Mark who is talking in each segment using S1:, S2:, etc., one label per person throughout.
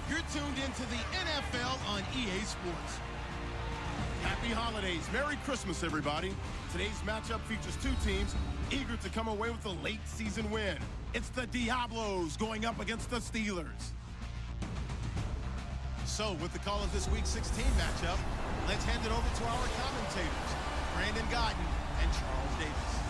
S1: You're tuned into the NFL on EA Sports. Happy holidays. Merry Christmas, everybody. Today's matchup features two teams eager to come away with a late season win. It's the Diablos going up against the Steelers. So, with the call of this Week 16 matchup, let's hand it over to our commentators, Brandon Godden and Charles Davis.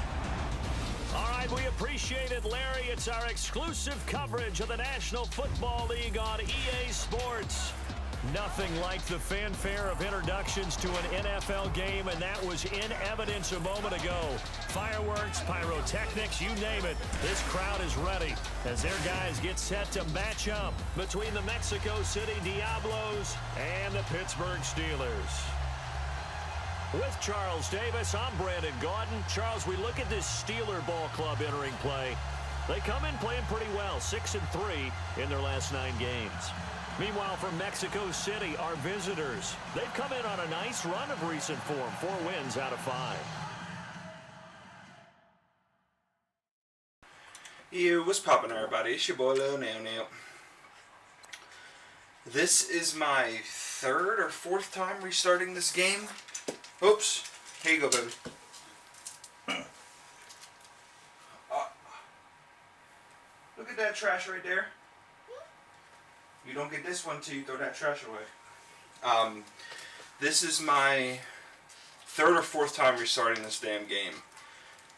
S2: All right, we appreciate it, Larry. It's our exclusive coverage of the National Football League on EA Sports. Nothing like the fanfare of introductions to an NFL game, and that was in evidence a moment ago. Fireworks, pyrotechnics, you name it. This crowd is ready as their guys get set to match up between the Mexico City Diablos and the Pittsburgh Steelers. With Charles Davis, I'm Brandon Gaudin. Charles, we look at this Steeler ball club entering play. They come in playing pretty well, 6-3 in their last 9 games. Meanwhile, from Mexico City, our visitors, they've come in on a nice run of recent form, 4 wins out of 5.
S3: Yo, what's poppin', everybody? It's your boy Lil Now. This is my 3rd or 4th time restarting this game. Oops. Here you go, baby. Look at that trash right there. You don't get this one till you throw that trash away. This is my 3rd or 4th time restarting this damn game.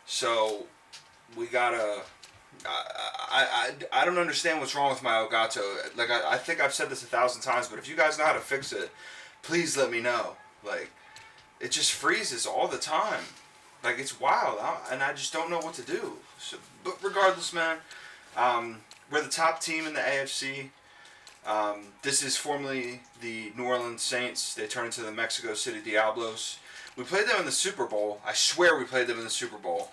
S3: So, we gotta... I don't understand what's wrong with my Elgato. Like, I think I've said this 1,000 times, but if you guys know how to fix it, please let me know. Like, it just freezes all the time. Like, it's wild, and I just don't know what to do. So, but regardless, man, we're the top team in the AFC. This is formerly the New Orleans Saints. They turned into the Mexico City Diablos. We played them in the Super Bowl. I swear we played them in the Super Bowl.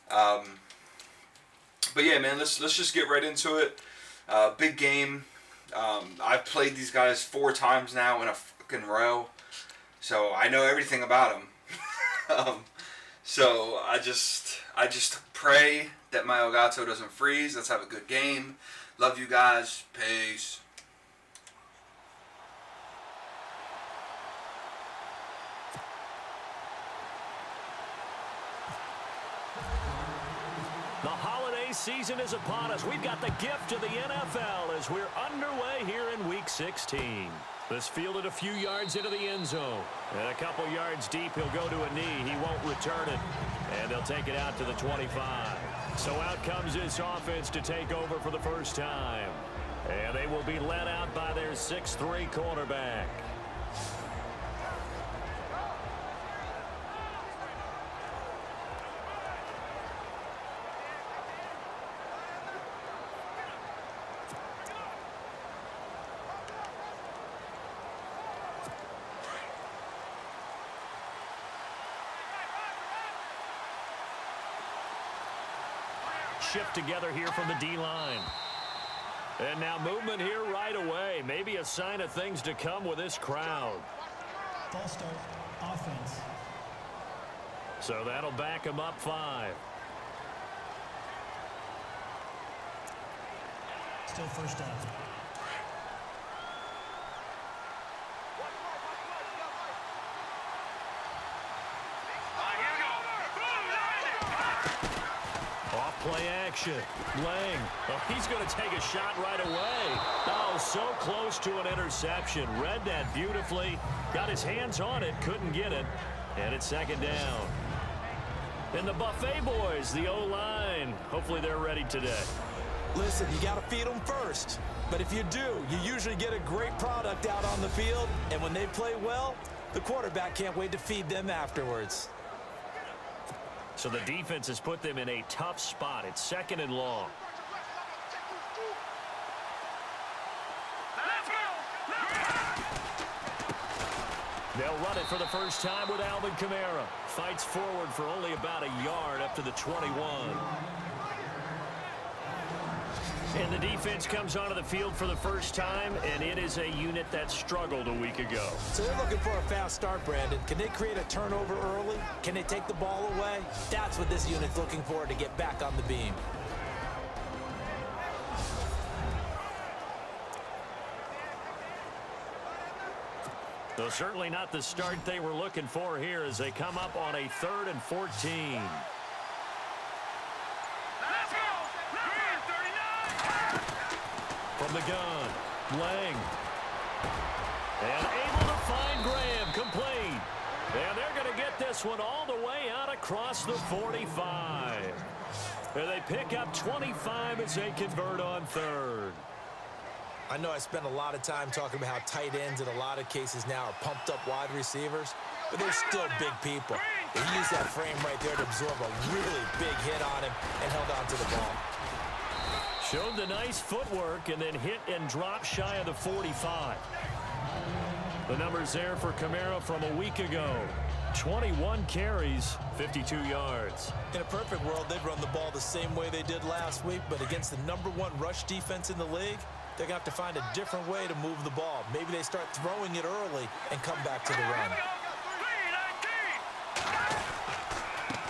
S3: But yeah, man, let's just get right into it. Big game. I've played these guys 4 times now in a fucking row, so I know everything about them. So I just pray that my Elgato doesn't freeze. Let's have a good game. Love you guys. Peace.
S2: The holiday season is upon us. We've got the gift of the NFL as we're underway here in Week 16. This fielded a few yards into the end zone. And a couple yards deep, he'll go to a knee. He won't return it. And they'll take it out to the 25. So out comes this offense to take over for the first time. And they will be led out by their 6'3" quarterback. Shift together here from the D-line. And now movement here right away. Maybe a sign of things to come with this crowd.
S4: False start, offense.
S2: So that'll back him up 5.
S4: Still first down.
S2: Play action. Lang. Oh, he's going to take a shot right away. Oh, so close to an interception. Read that beautifully. Got his hands on it. Couldn't get it. And it's 2nd down. And the Buffet boys, the O-line. Hopefully they're ready today.
S5: Listen, you got to feed them first. But if you do, you usually get a great product out on the field. And when they play well, the quarterback can't wait to feed them afterwards.
S2: So the defense has put them in a tough spot. It's 2nd and long. They'll run it for the first time with Alvin Kamara. Fights forward for only about a yard up to the 21. And the defense comes onto the field for the first time, and it is a unit that struggled a week ago.
S5: So they're looking for a fast start, Brandon. Can they create a turnover early? Can they take the ball away? That's what this unit's looking for to get back on the beam.
S2: Though certainly not the start they were looking for here as they come up on a 3rd and 14. From the gun, Lang. And able to find Graham, complete. And they're going to get this one all the way out across the 45. And they pick up 25 as they convert on 3rd.
S5: I know I spent a lot of time talking about how tight ends in a lot of cases now are pumped up wide receivers, but they're still big people. He used that frame right there to absorb a really big hit on him and held on to the ball.
S2: Showed the nice footwork and then hit and drop shy of the 45. The numbers there for Kamara from a week ago. 21 carries, 52 yards.
S5: In a perfect world, they'd run the ball the same way they did last week, but against the #1 rush defense in the league, they're going to have to find a different way to move the ball. Maybe they start throwing it early and come back to the run.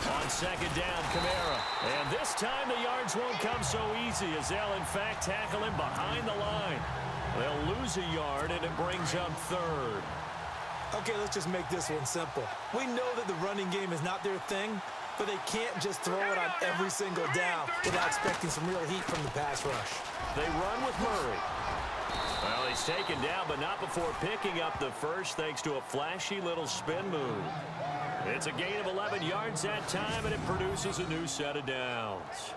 S2: On 2nd down, Kamara. And this time the yards won't come so easy as they'll, in fact, tackle him behind the line. They'll lose a yard, and it brings up 3rd.
S5: Okay, let's just make this one simple. We know that the running game is not their thing, but they can't just throw it on every single down without expecting some real heat from the pass rush.
S2: They run with Murray. Well, he's taken down, but not before picking up the first thanks to a flashy little spin move. It's a gain of 11 yards that time, and it produces a new set of downs.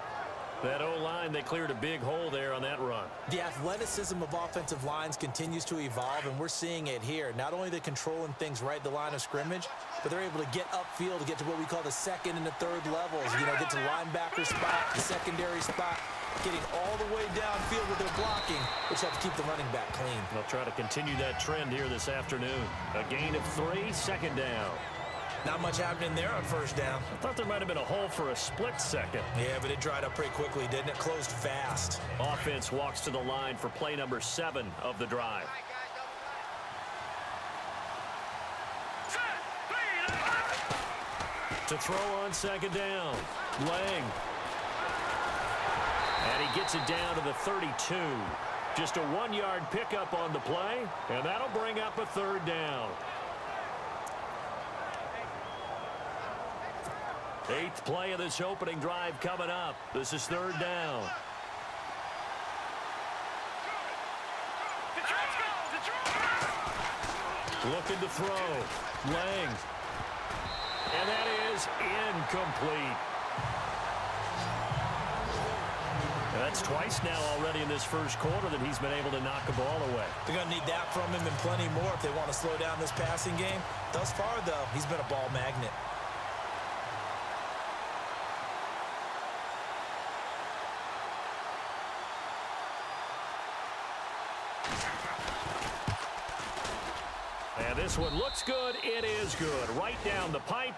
S2: That O-line, they cleared a big hole there on that run.
S5: The athleticism of offensive lines continues to evolve, and we're seeing it here. Not only are they controlling things right at the line of scrimmage, but they're able to get upfield to get to what we call the 2nd and the 3rd levels. You know, get to the linebacker spot, the secondary spot, getting all the way downfield with their blocking, which helps keep the running back clean.
S2: They'll try to continue that trend here this afternoon. A gain of 3, 2nd down.
S5: Not much happening there on 1st down.
S2: I thought there might have been a hole for a split second.
S5: Yeah, but it dried up pretty quickly, didn't it? Closed fast.
S2: Offense walks to the line for play number 7 of the drive. To throw on 2nd down, Lang. And he gets it down to the 32. Just a 1-yard pickup on the play, and that'll bring up a 3rd down. 8th play of this opening drive coming up. This is 3rd down. Looking to throw. Lang. And that is incomplete. And that's twice now already in this first quarter that he's been able to knock a ball away.
S5: They're going to need that from him and plenty more if they want to slow down this passing game. Thus far, though, he's been a ball magnet.
S2: And this one looks good. It is good. Right down the pipe.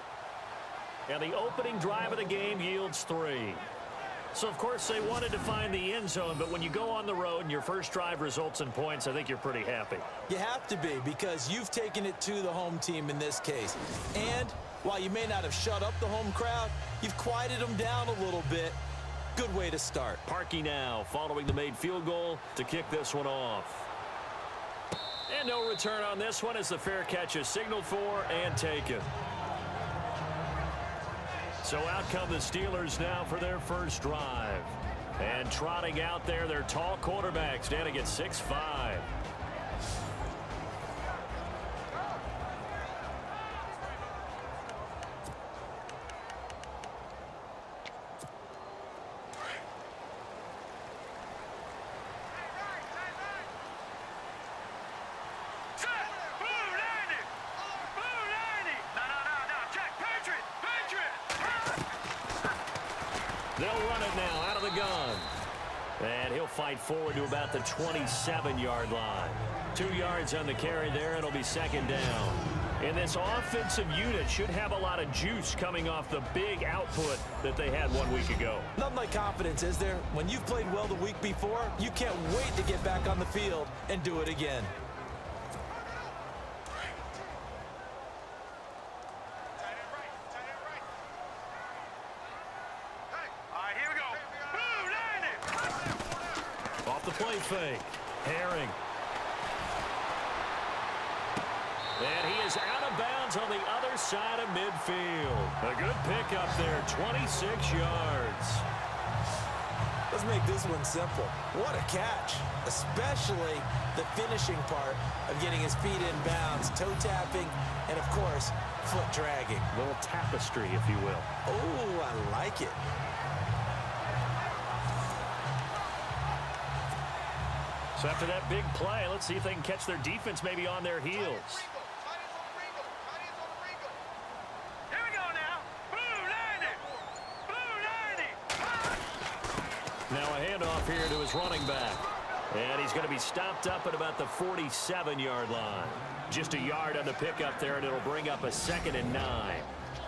S2: And the opening drive of the game yields 3. So, of course, they wanted to find the end zone, but when you go on the road and your first drive results in points, I think you're pretty happy.
S5: You have to be, because you've taken it to the home team in this case. And while you may not have shut up the home crowd, you've quieted them down a little bit. Good way to start.
S2: Parkey now following the made field goal to kick this one off. And no return on this one as the fair catch is signaled for and taken. So out come the Steelers now for their first drive. And trotting out there, their tall quarterback standing at 6'5". They'll run it now out of the gun. And he'll fight forward to about the 27-yard line. 2 yards on the carry there. It'll be 2nd down. And this offensive unit should have a lot of juice coming off the big output that they had 1 week ago.
S5: Nothing like confidence, is there? When you've played well the week before, you can't wait to get back on the field and do it again.
S2: Off the play fake. Herring. bounds on the other side of midfield. A good pickup there, 26 yards.
S5: Let's make this one simple. What a catch, especially the finishing part of getting his feet in bounds, toe tapping, and, of course, foot dragging.
S2: A little tapestry, if you will.
S5: Oh, I like it.
S2: So after that big play, let's see if they can catch their defense maybe on their heels. Now a handoff here to his running back. And he's going to be stopped up at about the 47-yard line. Just a yard on the pickup there, and it'll bring up a 2nd and 9.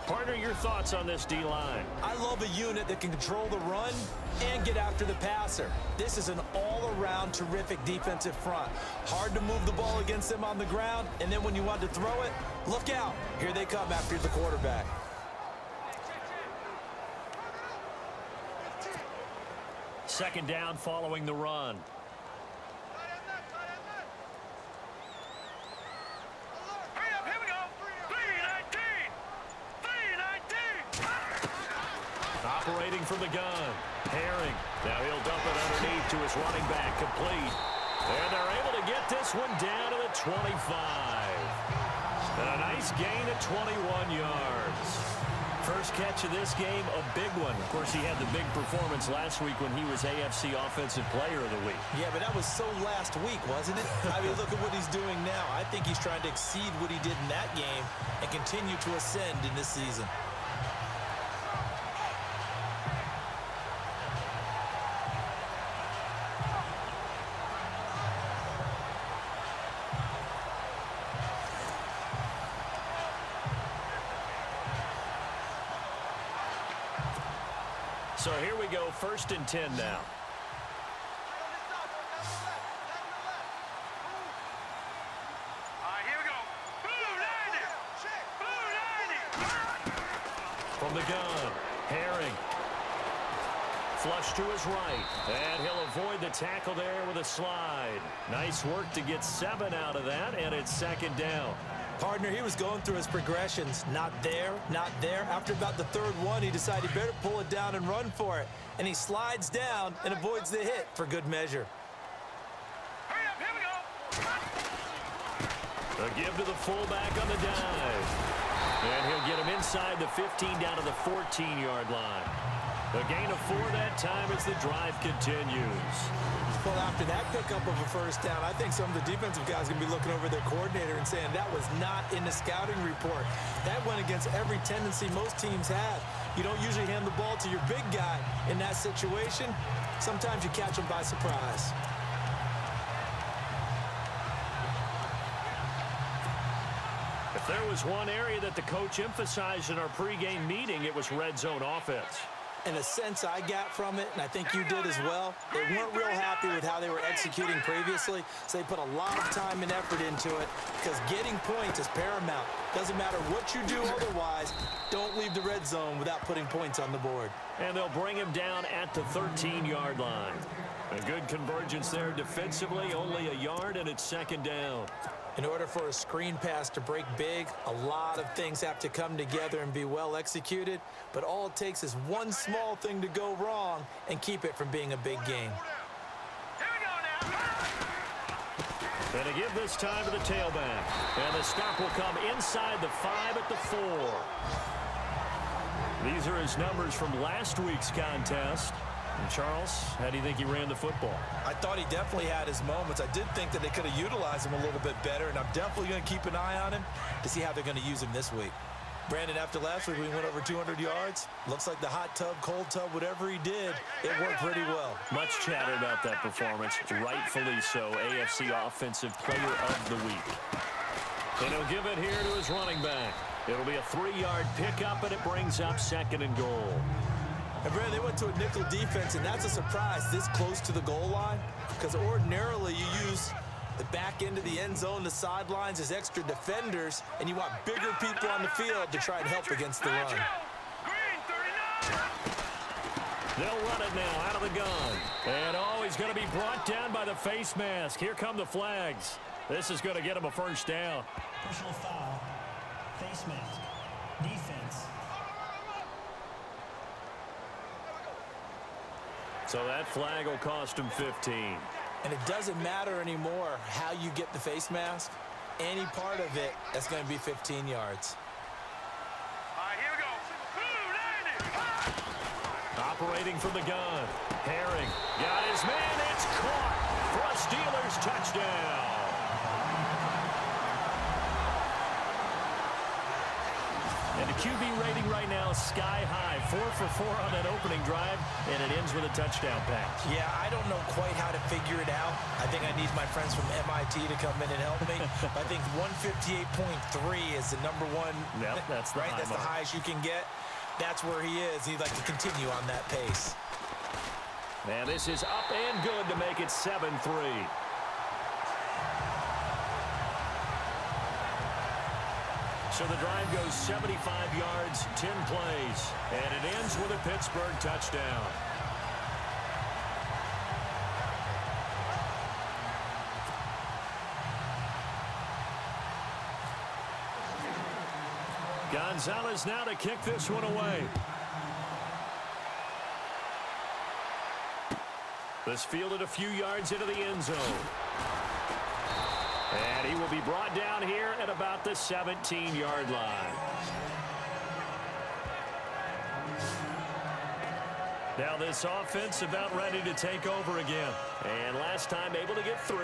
S2: Partner, your thoughts on this D-line?
S5: I love a unit that can control the run and get after the passer. This is an all-around terrific defensive front. Hard to move the ball against them on the ground, and then when you want to throw it, look out. Here they come after the quarterback.
S2: Second down following the run. Operating from the gun. Herring. Now he'll dump it underneath to his running back. Complete. And they're able to get this one down to the 25. And a nice gain of 21 yards. First catch of this game, a big one. Of course, he had the big performance last week when he was AFC Offensive Player of the Week.
S5: Yeah, but that was so last week, wasn't it? I mean, look at what he's doing now. I think he's trying to exceed what he did in that game and continue to ascend in this season.
S2: So here we go, 1st and 10 now.
S6: Here we go.
S2: From the gun, Herring. Flush to his right, and he'll avoid the tackle there with a slide. Nice work to get 7 out of that, and it's 2nd down.
S5: Partner, he was going through his progressions. Not there, not there. After about the 3rd one, he decided he better pull it down and run for it. And he slides down and avoids the hit for good measure.
S6: Hurry up, here we go.
S2: A give to the fullback on the dive. And he'll get him inside the 15 down to the 14-yard line. A gain of 4 that time as the drive continues.
S5: Well, after that pickup of a 1st down, I think some of the defensive guys are going to be looking over their coordinator and saying that was not in the scouting report. That went against every tendency most teams have. You don't usually hand the ball to your big guy in that situation. Sometimes you catch them by surprise.
S2: If there was one area that the coach emphasized in our pregame meeting, it was red zone offense.
S5: And the sense I got from it, and I think you did as well, they weren't real happy with how they were executing previously, so they put a lot of time and effort into it because getting points is paramount. Doesn't matter what you do otherwise, don't leave the red zone without putting points on the board.
S2: And they'll bring him down at the 13-yard line. A good convergence there defensively, only a yard, and it's 2nd down.
S5: In order for a screen pass to break big, a lot of things have to come together and be well executed, but all it takes is one small thing to go wrong and keep it from being a big game.
S6: Here we go now.
S2: And to give this time to the tailback. And the stop will come inside the 5 at the 4. These are his numbers from last week's contest. And Charles, how do you think he ran the football?
S5: I thought he definitely had his moments. I did think that they could have utilized him a little bit better, and I'm definitely going to keep an eye on him to see how they're going to use him this week. Brandon, after last week, we went over 200 yards. Looks like the hot tub, cold tub, whatever he did, it worked pretty well.
S2: Much chatter about that performance. Rightfully so. AFC Offensive Player of the Week. And he'll give it here to his running back. It'll be a 3-yard pickup, and it brings up 2nd and goal.
S5: And Brandon, they went to a nickel defense, and that's a surprise this close to the goal line because ordinarily you use the back end of the end zone, the sidelines as extra defenders, and you want bigger people on the field to try and help against the run.
S6: Green 39.
S2: They'll run it now out of the gun. And he's going to be brought down by the face mask. Here come the flags. This is going to get him a 1st down.
S4: Personal foul. Face mask. Defense.
S2: So that flag will cost him 15.
S5: And it doesn't matter anymore how you get the face mask. Any part of it, that's going to be 15 yards.
S6: All right, here we go.
S2: Operating from the gun. Herring got his man. It's caught for a Steelers touchdown. And the QB rating right now is sky high. 4 for 4 on that opening drive, and it ends with a touchdown pass.
S5: Yeah, I don't know quite how to figure it out. I think I need my friends from MIT to come in and help me. I think 158.3 is the number one.
S2: Yep, that's the
S5: right.
S2: high
S5: That's
S2: mark.
S5: the highest you can get. That's where he is. He'd like to continue on that pace.
S2: And this is up and good to make it 7-3. So the drive goes 75 yards, 10 plays, and it ends with a Pittsburgh touchdown. Gonzalez now to kick this one away. This fielded a few yards into the end zone. And he will be brought down here at about the 17-yard line. Now this offense about ready to take over again. And last time able to get 3.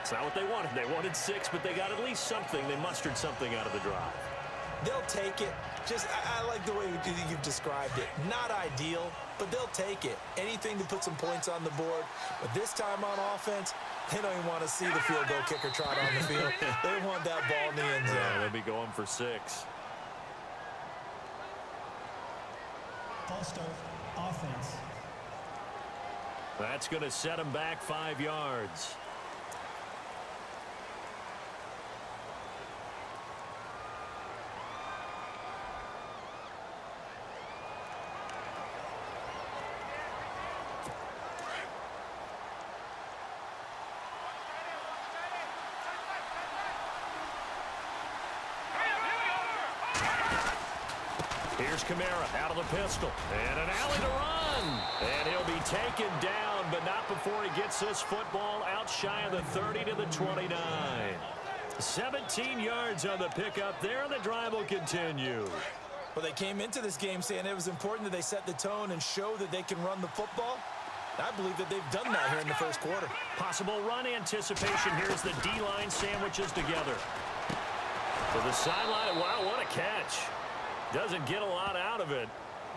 S2: It's not what they wanted. They wanted 6, but they got at least something. They mustered something out of the drive.
S5: They'll take it. I like the way you've described it. Not ideal, but they'll take it. Anything to put some points on the board. But this time on offense, they don't even want to see the field goal kicker trot on the field. They want that ball in the end zone.
S2: Yeah, they'll be going for 6.
S4: False start. Offense.
S2: That's going to set him back 5 yards. Here's Kamara out of the pistol. And an alley to run. And he'll be taken down, but not before he gets this football out shy of the 30 to the 29. 17 yards on the pickup there, and the drive will continue.
S5: Well, they came into this game saying it was important that they set the tone and show that they can run the football. I believe that they've done that here in the first quarter.
S2: Possible run anticipation. Here's the D-line sandwiches together. To the sideline. Wow, what a catch. Doesn't get a lot out of it,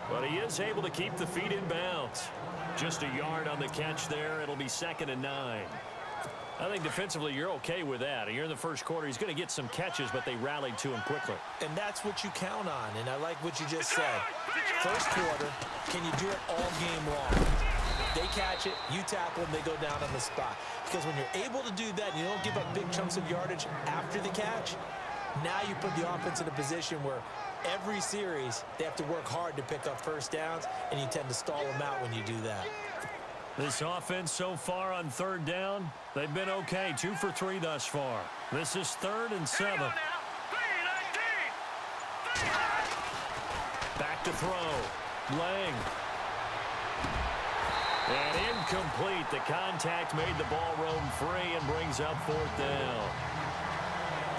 S2: but he is able to keep the feet in bounds. Just a yard on the catch there. It'll be 2nd and 9. I think defensively you're okay with that. You're in the first quarter. He's going to get some catches, but they rallied to him quickly.
S5: And that's what you count on, and I like what you just said. First quarter, can you do it all game long? They catch it, you tackle them, they go down on the spot. Because when you're able to do that and you don't give up big chunks of yardage after the catch, now you put the offense in a position where every series they have to work hard to pick up first downs, and you tend to stall them out when you do that.
S2: This offense so far on 3rd down, they've been okay. 2 for 3 thus far. This is 3rd and 7. Back to throw. Lang. And incomplete. The contact made the ball roam free and brings up 4th down.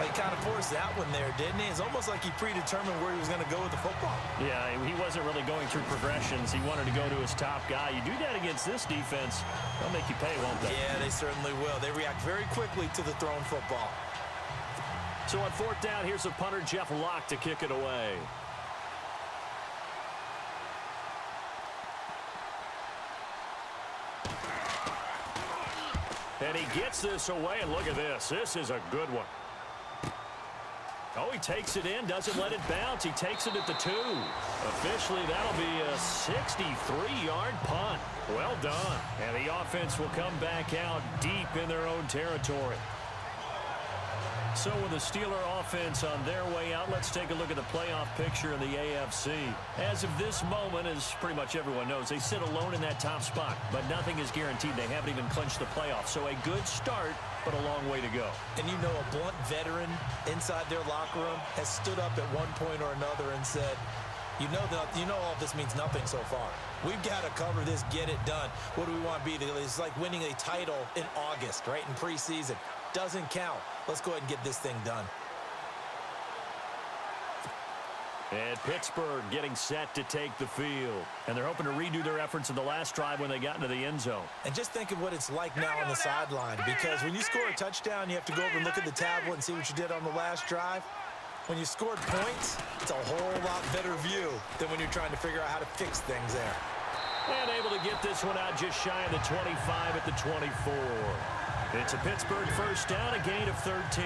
S5: He kind of forced that one there, didn't he? It's almost like he predetermined where he was going to go with the football.
S2: Yeah, he wasn't really going through progressions. He wanted to go to his top guy. You do that against this defense, they'll make you pay, won't they?
S5: Yeah, they certainly will. They react very quickly to the thrown football.
S2: So on 4th down, here's the punter, Jeff Locke, to kick it away. And he gets this away, and look at this. This is a good one. Oh, he takes it in, doesn't let it bounce. He takes it at the 2. Officially, that'll be a 63-yard punt. Well done. And the offense will come back out deep in their own territory. So with the Steeler offense on their way out, let's take a look at the playoff picture in the AFC. As of this moment, as pretty much everyone knows, they sit alone in that top spot. But nothing is guaranteed. They haven't even clinched the playoffs. So a good start, but a long way to go.
S5: And you know, a blunt veteran inside their locker room has stood up at one point or another and said, you know all this means nothing so far. We've got to cover this, get it done. What do we want to be? It's like winning a title in August, right, in preseason. Doesn't count. Let's go ahead and get this thing done.
S2: And Pittsburgh getting set to take the field. And they're hoping to redo their efforts in the last drive when they got into the end zone.
S5: And just think of what it's like now on the sideline, because when you score a touchdown, you have to go over and look at the tablet and see what you did on the last drive. When you scored points, it's a whole lot better view than when you're trying to figure out how to fix things there.
S2: And able to get this one out just shy of the 25 at the 24. It's a Pittsburgh first down, a gain of 13.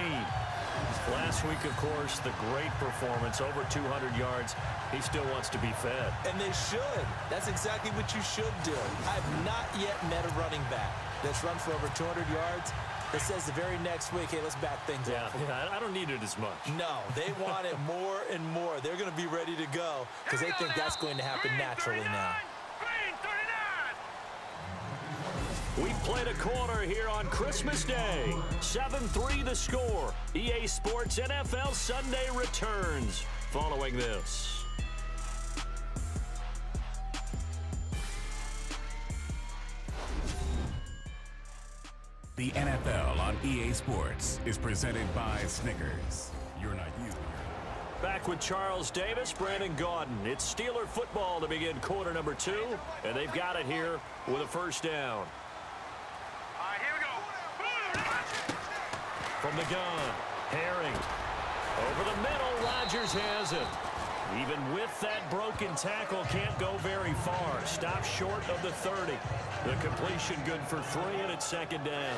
S2: Last week, of course, the great performance, over 200 yards. He still wants to be fed.
S5: And they should. That's exactly what you should do. I have not yet met a running back that's run for over 200 yards that says the very next week, hey, let's back things up.
S2: Yeah, I don't need it as much.
S5: No, they want it more and more. They're going to be ready to go because they think that's going to happen naturally now.
S2: We played a quarter here on Christmas Day. 7-3 the score. EA Sports NFL Sunday returns following this.
S7: The NFL on EA Sports is presented by Snickers. You're not you.
S2: Back with Charles Davis, Brandon Gaudin. It's Steeler football to begin quarter number 2, and they've got it here with a first down. From the gun, Herring. Over the middle, Rodgers has it. Even with that broken tackle, can't go very far. Stop short of the 30. The completion good for 3, and it's second down.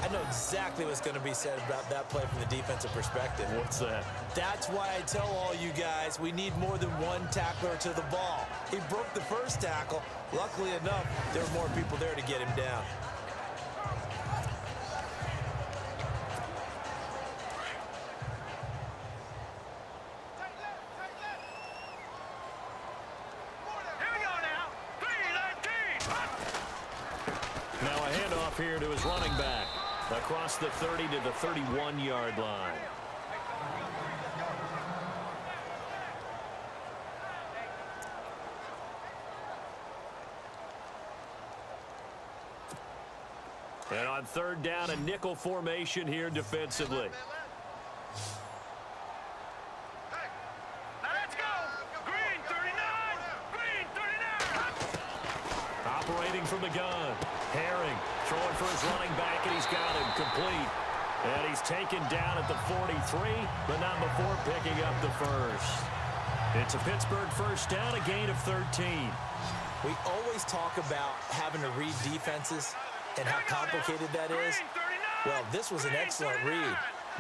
S5: I know exactly what's going to be said about that play from the defensive perspective.
S2: What's that?
S5: That's why I tell all you guys we need more than one tackler to the ball. He broke the first tackle. Luckily enough, there were more people there to get him down.
S2: Now a handoff here to his running back. Across the 30 to the 31-yard line. And on third down, a nickel formation here defensively.
S6: Let's go! Green 39! Green 39!
S2: Operating from the gun. Herring throwing for his running back, and he's got him complete. And he's taken down at the 43, but not before picking up the first. It's a Pittsburgh first down, a gain of 13.
S5: We always talk about having to read defenses and how complicated that is. Well, this was an excellent read.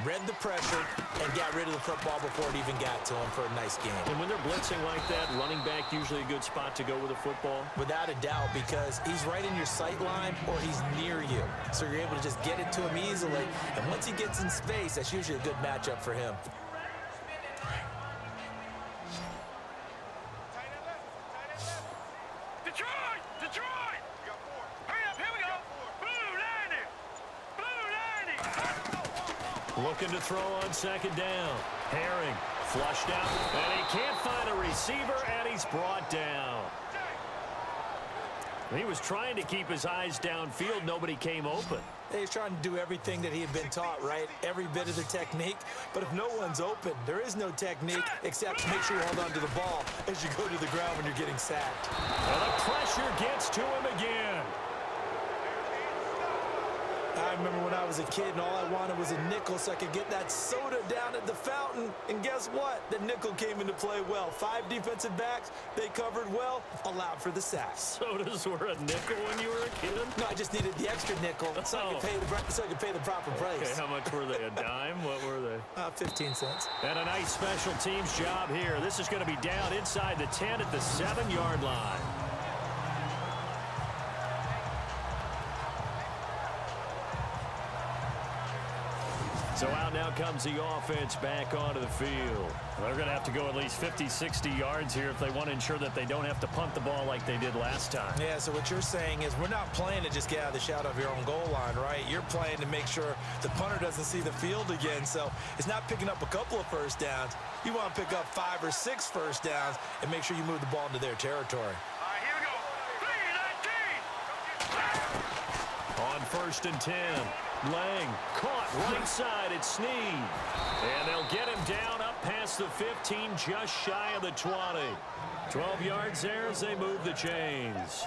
S5: Read the pressure and got rid of the football before it even got to him for a nice game.
S2: And when they're blitzing like that, running back usually a good spot to go with a football?
S5: Without a doubt, because he's right in your sight line or he's near you. So you're able to just get it to him easily. And once he gets in space, that's usually a good matchup for him.
S6: Detroit! Hurry up, here we go! Blue 90!
S2: Looking to throw on second down. Herring flushed out, and he can't find a receiver, and he's brought down. He was trying to keep his eyes downfield. Nobody came open.
S5: He's trying to do everything that he had been taught, right? Every bit of the technique. But if no one's open, there is no technique except make sure you hold on to the ball as you go to the ground when you're getting sacked.
S2: And the pressure gets to him again.
S5: I remember when I was a kid and all I wanted was a nickel so I could get that soda down at the fountain. And guess what? The nickel came into play well. 5 defensive backs, they covered well, allowed for the sacks.
S2: Sodas were a nickel when you were a kid?
S5: No, I just needed the extra nickel so I could pay the proper price.
S2: Okay, how much were they? A dime? What were they?
S5: 15 cents.
S2: And a nice special teams job here. This is going to be down inside the 10 at the 7-yard line. So out now comes the offense back onto the field. They're going to have to go at least 50, 60 yards here if they want to ensure that they don't have to punt the ball like they did last time.
S5: Yeah, so what you're saying is we're not playing to just get out of the shadow of your own goal line, right? You're playing to make sure the punter doesn't see the field again. So it's not picking up a couple of first downs. You want to pick up 5 or 6 first downs and make sure you move the ball into their territory.
S6: All right, here we go. 3-19.
S2: On 1st and 10, Lang caught right side at Snead. And they'll get him down up past the 15, just shy of the 20. 12 yards there as they move the chains.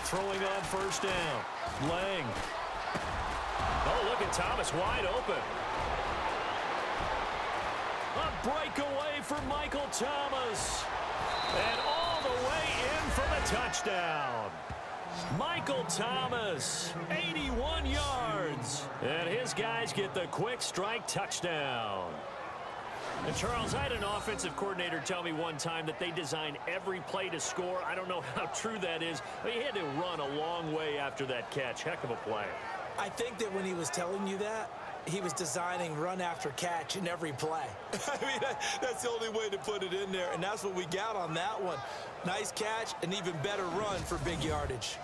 S2: Throwing on 1st down, Lang. Oh, look at Thomas wide open. A breakaway for Michael Thomas. And all the way in for the touchdown. Michael Thomas, 81 yards. And his guys get the quick strike touchdown. And Charles, I had an offensive coordinator tell me one time that they design every play to score. I don't know how true that is, but he had to run a long way after that catch. Heck of a play.
S5: I think that when he was telling you that, he was designing run after catch in every play. I mean, that's the only way to put it in there, and that's what we got on that one. Nice catch, an even better run for big yardage.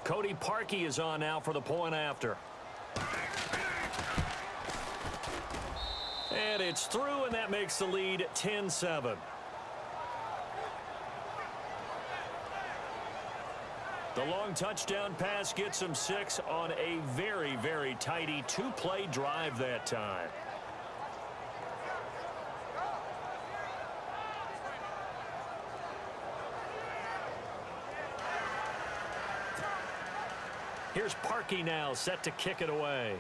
S2: Cody Parkey is on now for the point after. And it's through, and that makes the lead 10-7. The long touchdown pass gets them 6 on a very, very tidy 2-play drive that time. Here's Parkey now, set to kick it away.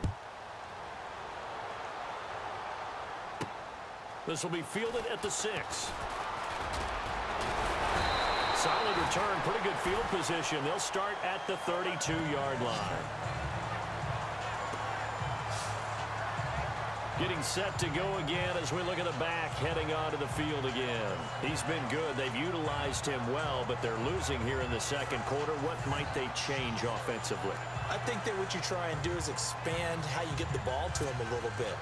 S2: This will be fielded at the 6. Solid return, pretty good field position. They'll start at the 32-yard line. Getting set to go again as we look at the back heading onto the field again. He's been good. They've utilized him well, but they're losing here in the second quarter. What might they change offensively?
S5: I think that what you try and do is expand how you get the ball to him a little bit.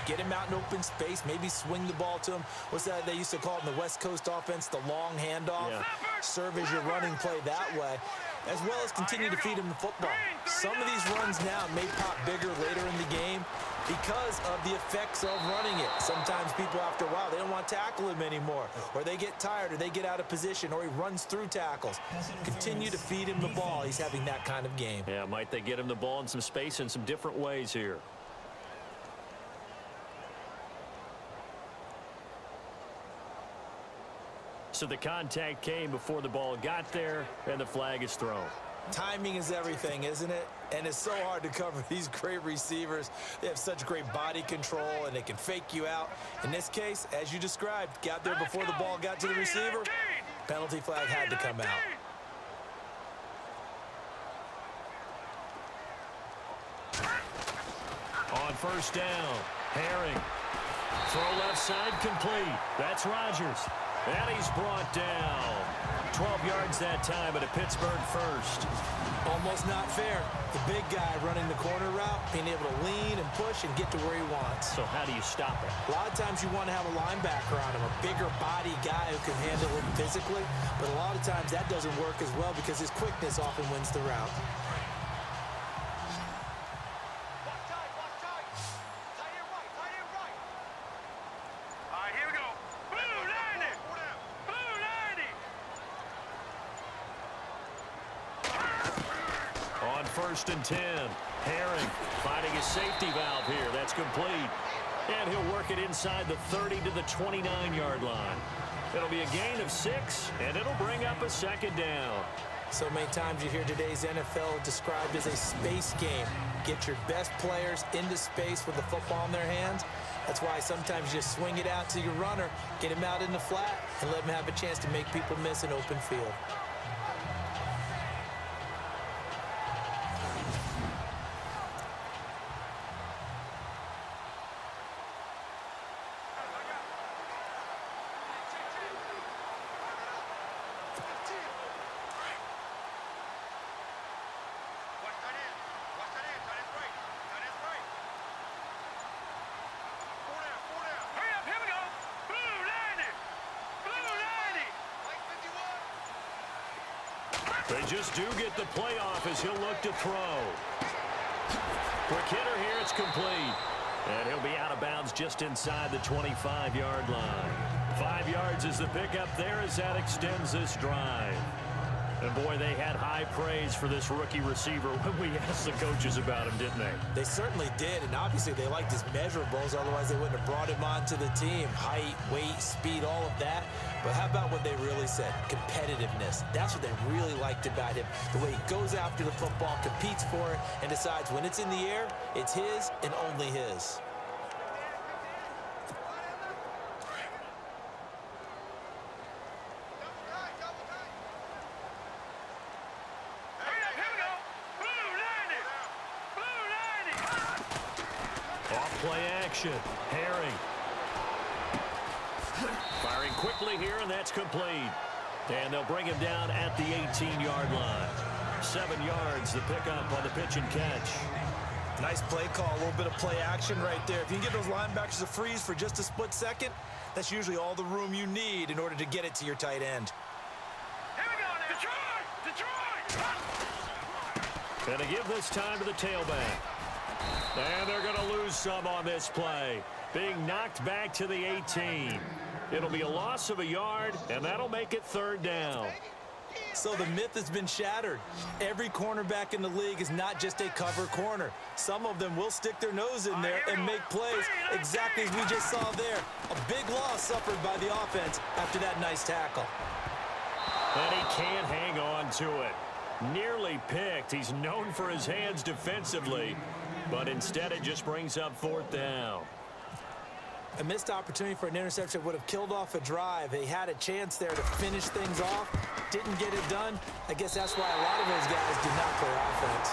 S5: Get him out in open space, maybe swing the ball to him. What's that they used to call it in the West Coast offense, the long handoff? Yeah. Serve as your running play that way, as well as continue to feed him the football. Some of these runs now may pop bigger later in the game because of the effects of running it. Sometimes people, after a while, they don't want to tackle him anymore, or they get tired, or they get out of position, or he runs through tackles. Continue to feed him the ball. He's having that kind of game.
S2: Yeah, might they get him the ball in some space in some different ways here. So the contact came before the ball got there, and the flag is thrown.
S5: Timing is everything, isn't it? And it's so hard to cover these great receivers. They have such great body control, and they can fake you out. In this case, as you described, got there before the ball got to the receiver. Penalty flag had to come out.
S2: On 1st down, Herring. Throw left side complete. That's Rodgers. And he's brought down. 12 yards that time at a Pittsburgh first.
S5: Almost not fair. The big guy running the corner route, being able to lean and push and get to where he wants.
S2: So how do you stop it?
S5: A lot of times you want to have a linebacker on him, a bigger body guy who can handle him physically. But a lot of times that doesn't work as well because his quickness often wins the route.
S2: On 1st and 10, Herring finding his safety valve here. That's complete. And he'll work it inside the 30 to the 29-yard line. It'll be a gain of 6, and it'll bring up a 2nd down.
S5: So many times you hear today's NFL described as a space game. Get your best players into space with the football in their hands, That's why sometimes you just swing it out to your runner, get him out in the flat, and let him have a chance to make people miss an open field.
S2: They just do get the playoff as he'll look to throw. Quick hitter here, it's complete. And he'll be out of bounds just inside the 25-yard line. 5 yards is the pickup there as that extends this drive. And boy, they had high praise for this rookie receiver when we asked the coaches about him, didn't they?
S5: They certainly did, and obviously they liked his measurables, otherwise they wouldn't have brought him onto the team. Height, weight, speed, all of that. But how about what they really said? Competitiveness. That's what they really liked about him. The way he goes after the football, competes for it, and decides when it's in the air, it's his and only his.
S2: Play action. Herring. Firing quickly here, and that's complete. And they'll bring him down at the 18-yard line. 7 yards, the pickup on the pitch and catch.
S5: Nice play call, a little bit of play action right there. If you can get those linebackers to freeze for just a split second, that's usually all the room you need in order to get it to your tight end.
S6: Here we go now. Detroit!
S2: And to give this time to the tailback. And they're going to lose some on this play. Being knocked back to the 18. It'll be a loss of a yard, and that'll make it 3rd down.
S5: So the myth has been shattered. Every cornerback in the league is not just a cover corner. Some of them will stick their nose in there and make plays exactly as we just saw there. A big loss suffered by the offense after that nice tackle.
S2: And he can't hang on to it. Nearly picked. He's known for his hands defensively. But instead, it just brings up 4th down.
S5: A missed opportunity for an interception would have killed off a drive. They had a chance there to finish things off. Didn't get it done. I guess that's why a lot of those guys did not play offense.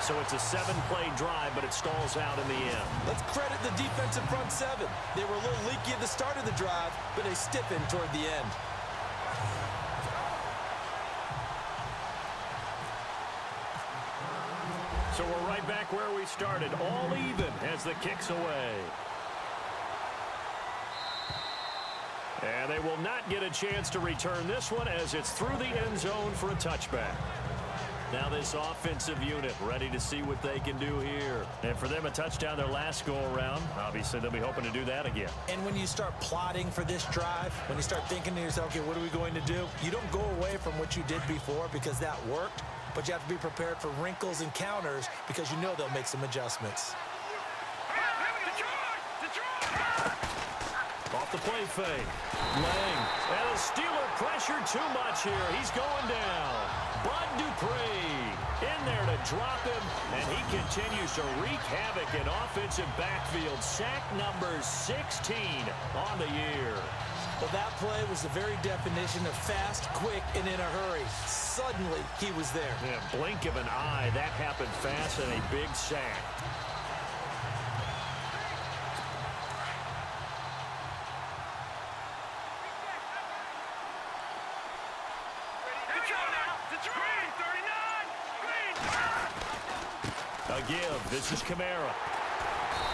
S2: So it's a 7-play drive, but it stalls out in the end.
S5: Let's credit the defensive front 7. They were a little leaky at the start of the drive, but they stiffened toward the end.
S2: So we're right back where we started, all even as the kick's away. And they will not get a chance to return this one as it's through the end zone for a touchback. Now this offensive unit ready to see what they can do here. And for them, a touchdown their last go-around. Obviously, they'll be hoping to do that again.
S5: And when you start plotting for this drive, when you start thinking to yourself, okay, what are we going to do? You don't go away from what you did before because that worked. But you have to be prepared for wrinkles and counters because you know they'll make some adjustments.
S2: Off the play fake. Lang. And the Steeler pressure too much here. He's going down. Bud Dupree in there to drop him. And he continues to wreak havoc in offensive backfield. Sack number 16 on the year.
S5: Well, that play was the very definition of fast, quick, and in a hurry. Suddenly, he was there.
S2: Yeah, blink of an eye. That happened fast and a big sack. A give. This is Kamara.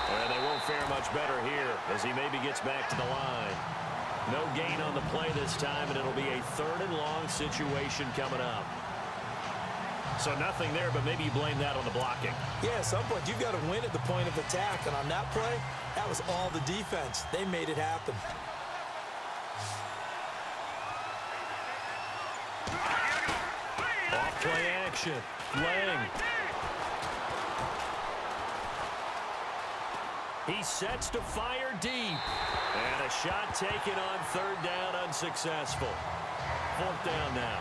S2: And they won't fare much better here as he maybe gets back to the line. No gain on the play this time, and it'll be a 3rd and long situation coming up. So nothing there, but maybe you blame that on the blocking.
S5: Yeah, at some point, you've got to win at the point of attack. And on that play, that was all the defense. They made it happen.
S2: Off play action. Lang. He sets to fire deep. And a shot taken on 3rd down, unsuccessful. 4th down now.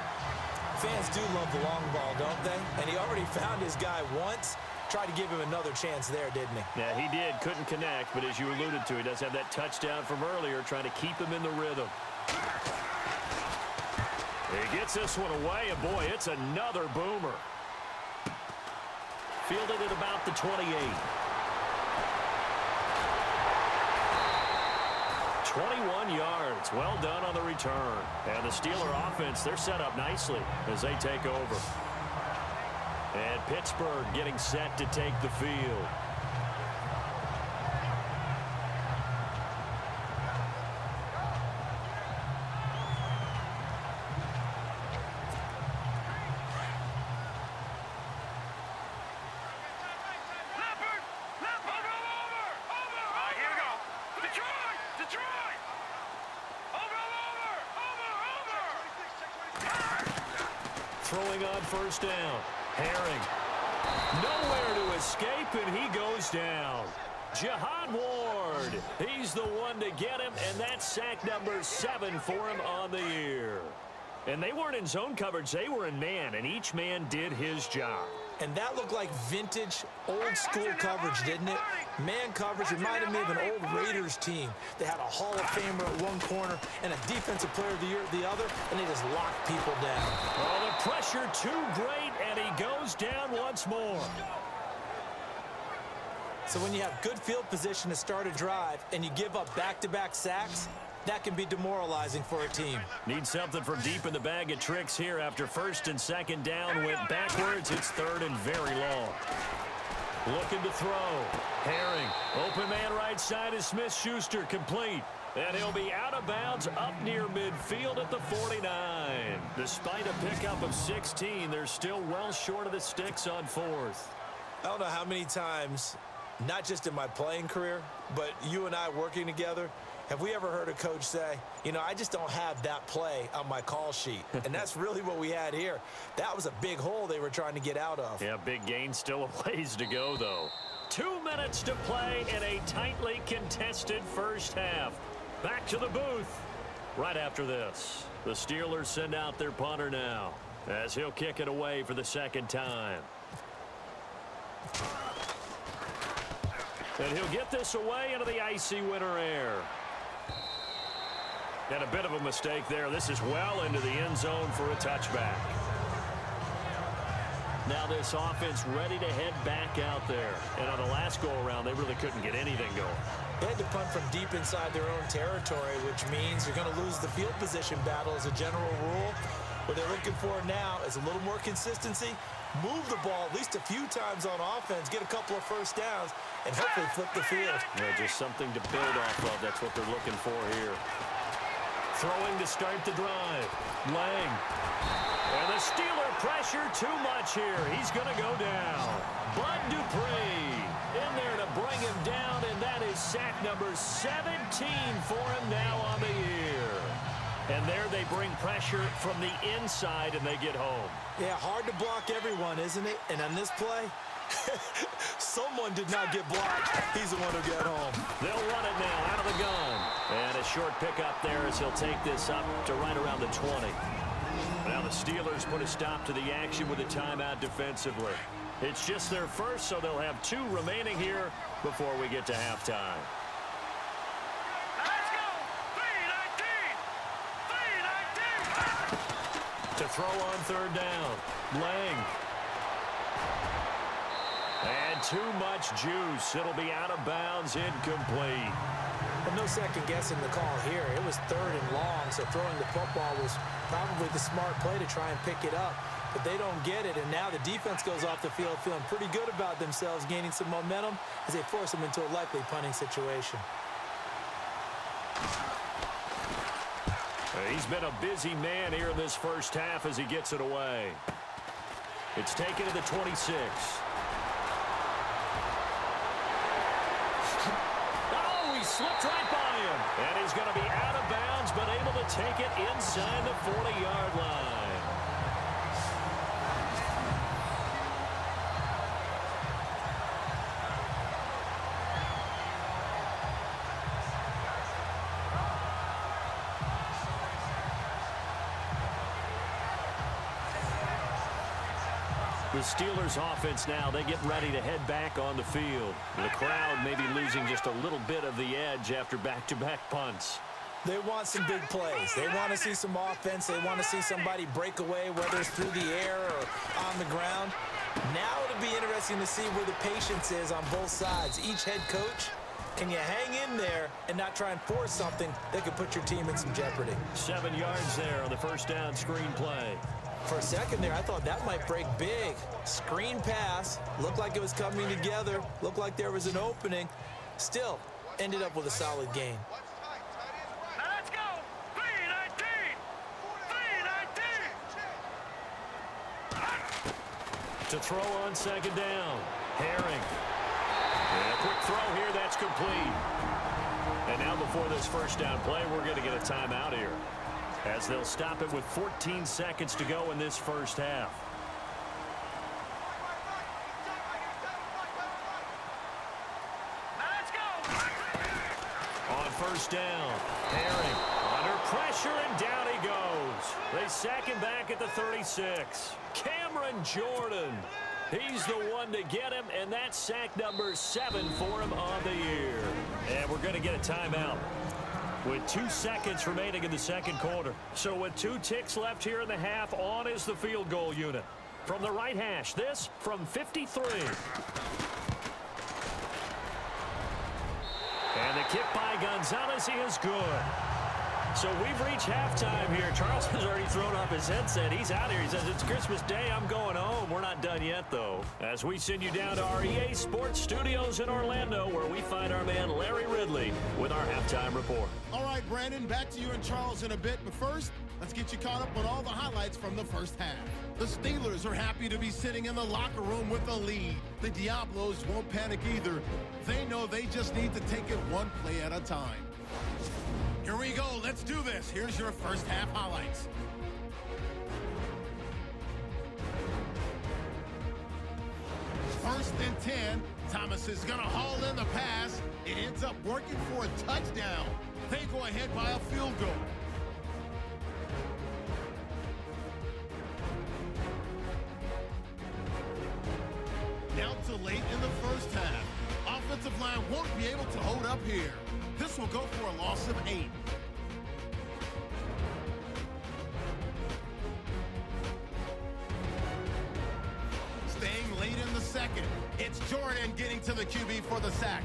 S5: Fans do love the long ball, don't they? And he already found his guy once. tried to give him another chance there, didn't he?
S2: Yeah, he did. Couldn't connect, but as you alluded to, he does have that touchdown from earlier, trying to keep him in the rhythm. He gets this one away, and boy, it's another boomer. Fielded at about the 28. 21 yards. Well done on the return. And the Steeler offense, they're set up nicely as they take over. And Pittsburgh getting set to take the field. Throwing on first down. Herring. Nowhere to escape, and he goes down. Jihad Ward. He's the one to get him, and that's sack number 7 for him on the year. And they weren't in zone coverage. They were in man, and each man did his job.
S5: And that looked like vintage, old-school coverage, didn't it? Man coverage reminded me of an old Raiders team. They had a Hall of Famer at one corner and a Defensive Player of the Year at the other, and they just locked people down.
S2: Oh, the pressure too great, and he goes down once more.
S5: So when you have good field position to start a drive and you give up back-to-back sacks, that can be demoralizing for a team.
S2: Need something from deep in the bag of tricks here after first and second down. Went backwards. It's third and very long. Looking to throw. Herring. Open man right side is Smith-Schuster. Complete. And he'll be out of bounds up near midfield at the 49. Despite a pickup of 16, they're still well short of the sticks on fourth.
S5: I don't know how many times, not just in my playing career, but you and I working together, have we ever heard a coach say, you know, I just don't have that play on my call sheet? And that's really what we had here. That was a big hole they were trying to get out of.
S2: Yeah, big gain, still a ways to go, though. 2 minutes to play in a tightly contested first half. Back to the booth right after this. The Steelers send out their punter now as he'll kick it away for the second time. And he'll get this away into the icy winter air. And a bit of a mistake there. This is well into the end zone for a touchback. Now this offense ready to head back out there. And on the last go-around, they really couldn't get anything going.
S5: They had to punt from deep inside their own territory, which means you're going to lose the field position battle as a general rule. What they're looking for now is a little more consistency, move the ball at least a few times on offense, get a couple of first downs, and hopefully flip the field.
S2: Yeah, just something to build off of. That's what they're looking for here. Throwing to start the drive. Lang. And the Steeler pressure too much here. He's going to go down. Bud Dupree in there to bring him down, and that is sack number 17 for him now on the year. And there they bring pressure from the inside, and they get home.
S5: Yeah, hard to block everyone, isn't it? And on this play, someone did not get blocked. He's the one who got home.
S2: They'll run it now out of the gun. And a short pickup there as he'll take this up to right around the 20. Now the Steelers put a stop to the action with a timeout defensively. It's just their first, so they'll have 2 remaining here before we get to halftime.
S6: Let's go! 3-19! 3-19!
S2: To throw on third down. Lang. And too much juice. It'll be out of bounds, incomplete.
S5: Well, no second guessing the call here. It was third and long, so throwing the football was probably the smart play to try and pick it up. But they don't get it, and now the defense goes off the field feeling pretty good about themselves, gaining some momentum as they force them into a likely punting situation.
S2: He's been a busy man here in this first half as he gets it away. It's taken to the 26. Oh, he slipped right by him. And he's going to be out of bounds, but able to take it inside the 40-yard line. The Steelers offense now, they get ready to head back on the field. The crowd may be losing just a little bit of the edge after back-to-back punts.
S5: They want some big plays. They want to see some offense. They want to see somebody break away, whether it's through the air or on the ground. Now it'll be interesting to see where the patience is on both sides. Each head coach, can you hang in there and not try and force something that could put your team in some jeopardy?
S2: 7 yards there on the first down screen play.
S5: For a second there, I thought that might break big. Screen pass, looked like it was coming together, looked like there was an opening. Still, ended up with a solid gain.
S6: Now let's go. 3-19. 3-19.
S2: To throw on second down. Herring. And a quick throw here, that's complete. And now before this first down play, we're going to get a timeout here, as they'll stop it with 14 seconds to go in this first half.
S6: Now let's go.
S2: On first down, Herring under pressure, and down he goes. They sack him back at the 36. Cameron Jordan, he's the one to get him, and that's sack number 7 for him on the year. And we're going to get a timeout with 2 seconds remaining in the second quarter. So with 2 ticks left here in the half, on is the field goal unit. From the right hash, this from 53. And the kick by Gonzalez is good. So we've reached halftime here. Charles has already thrown off his headset. He's out here. He says, it's Christmas Day. I'm going home. We're not done yet, though. As we send you down to our EA Sports Studios in Orlando, where we find our man Larry Ridley with our halftime report.
S1: All right, Brandon, back to you and Charles in a bit. But first, let's get you caught up on all the highlights from the first half. The Steelers are happy to be sitting in the locker room with a lead. The Diablos won't panic either. They know they just need to take it one play at a time. Here we go. Let's do this. Here's your first half highlights. First and 10. Thomas is going to haul in the pass. It ends up working for a touchdown. They go ahead by a field goal. Now to late in the first half. Offensive line won't be able to hold up here. This will go for a loss of 8. Staying late in the second, it's Jordan getting to the QB for the sack.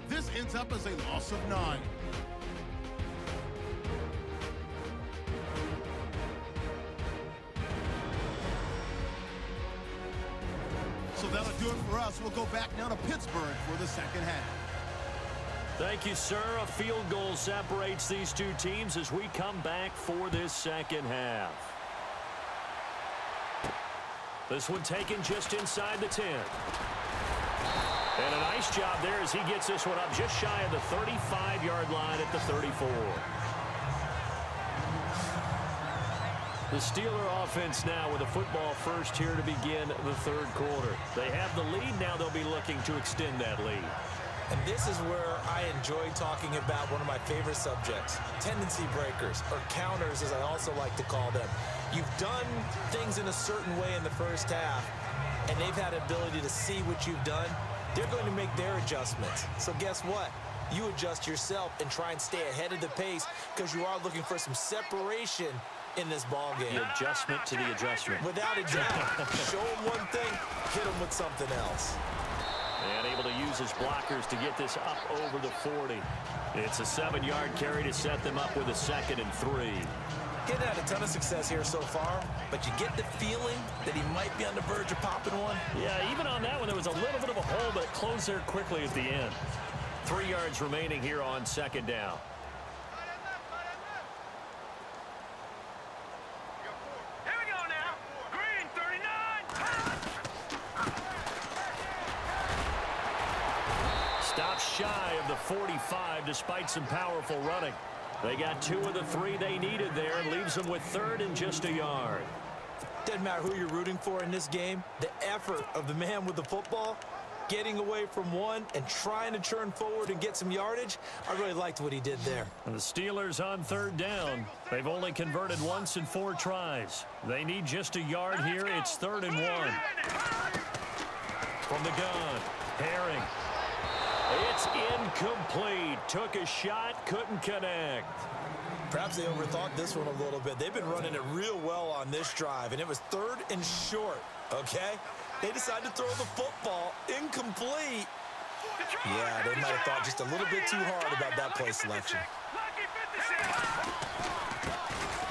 S1: This ends up as a loss of 9. So that'll do it for us. We'll go back now to Pittsburgh for the second half.
S2: Thank you, sir. A field goal separates these two teams as we come back for this second half. This one taken just inside the 10. And a nice job there as he gets this one up just shy of the 35-yard line at the 34. The Steeler offense now with a football first here to begin the third quarter. They have the lead. Now they'll be looking to extend that lead.
S5: And this is where I enjoy talking about one of my favorite subjects, tendency breakers, or counters as I also like to call them. You've done things in a certain way in the first half, and they've had an ability to see what you've done. They're going to make their adjustments. So guess what? You adjust yourself and try and stay ahead of the pace because you are looking for some separation in this ball game.
S2: The adjustment to the adjustment.
S5: Without a doubt. Show them one thing, hit them with something else.
S2: And able to use his blockers to get this up over the 40. It's a 7-yard carry to set them up with a 2nd and 3.
S5: Getting had a ton of success here so far, but you get the feeling that he might be on the verge of popping one.
S2: Yeah, even on that one, there was a little bit of a hole, but it closed there quickly at the end. 3 yards remaining here on second down.
S6: Here we go now. Green 39.
S2: Stops shy of the 45 despite some powerful running. They got 2 of the 3 they needed there and leaves them with 3rd and just a yard.
S5: Doesn't matter who you're rooting for in this game. The effort of the man with the football getting away from one and trying to turn forward and get some yardage. I really liked what he did there.
S2: And the Steelers on third down. They've only converted once in 4 tries. They need just a yard here. It's 3rd and 1. From the gun, Herring. It's incomplete. Took a shot, couldn't connect.
S5: Perhaps they overthought this one a little bit. They've been running it real well on this drive, and it was 3rd and short, okay? They decided to throw the football incomplete. Yeah, they might have thought just a little bit too hard about that play selection.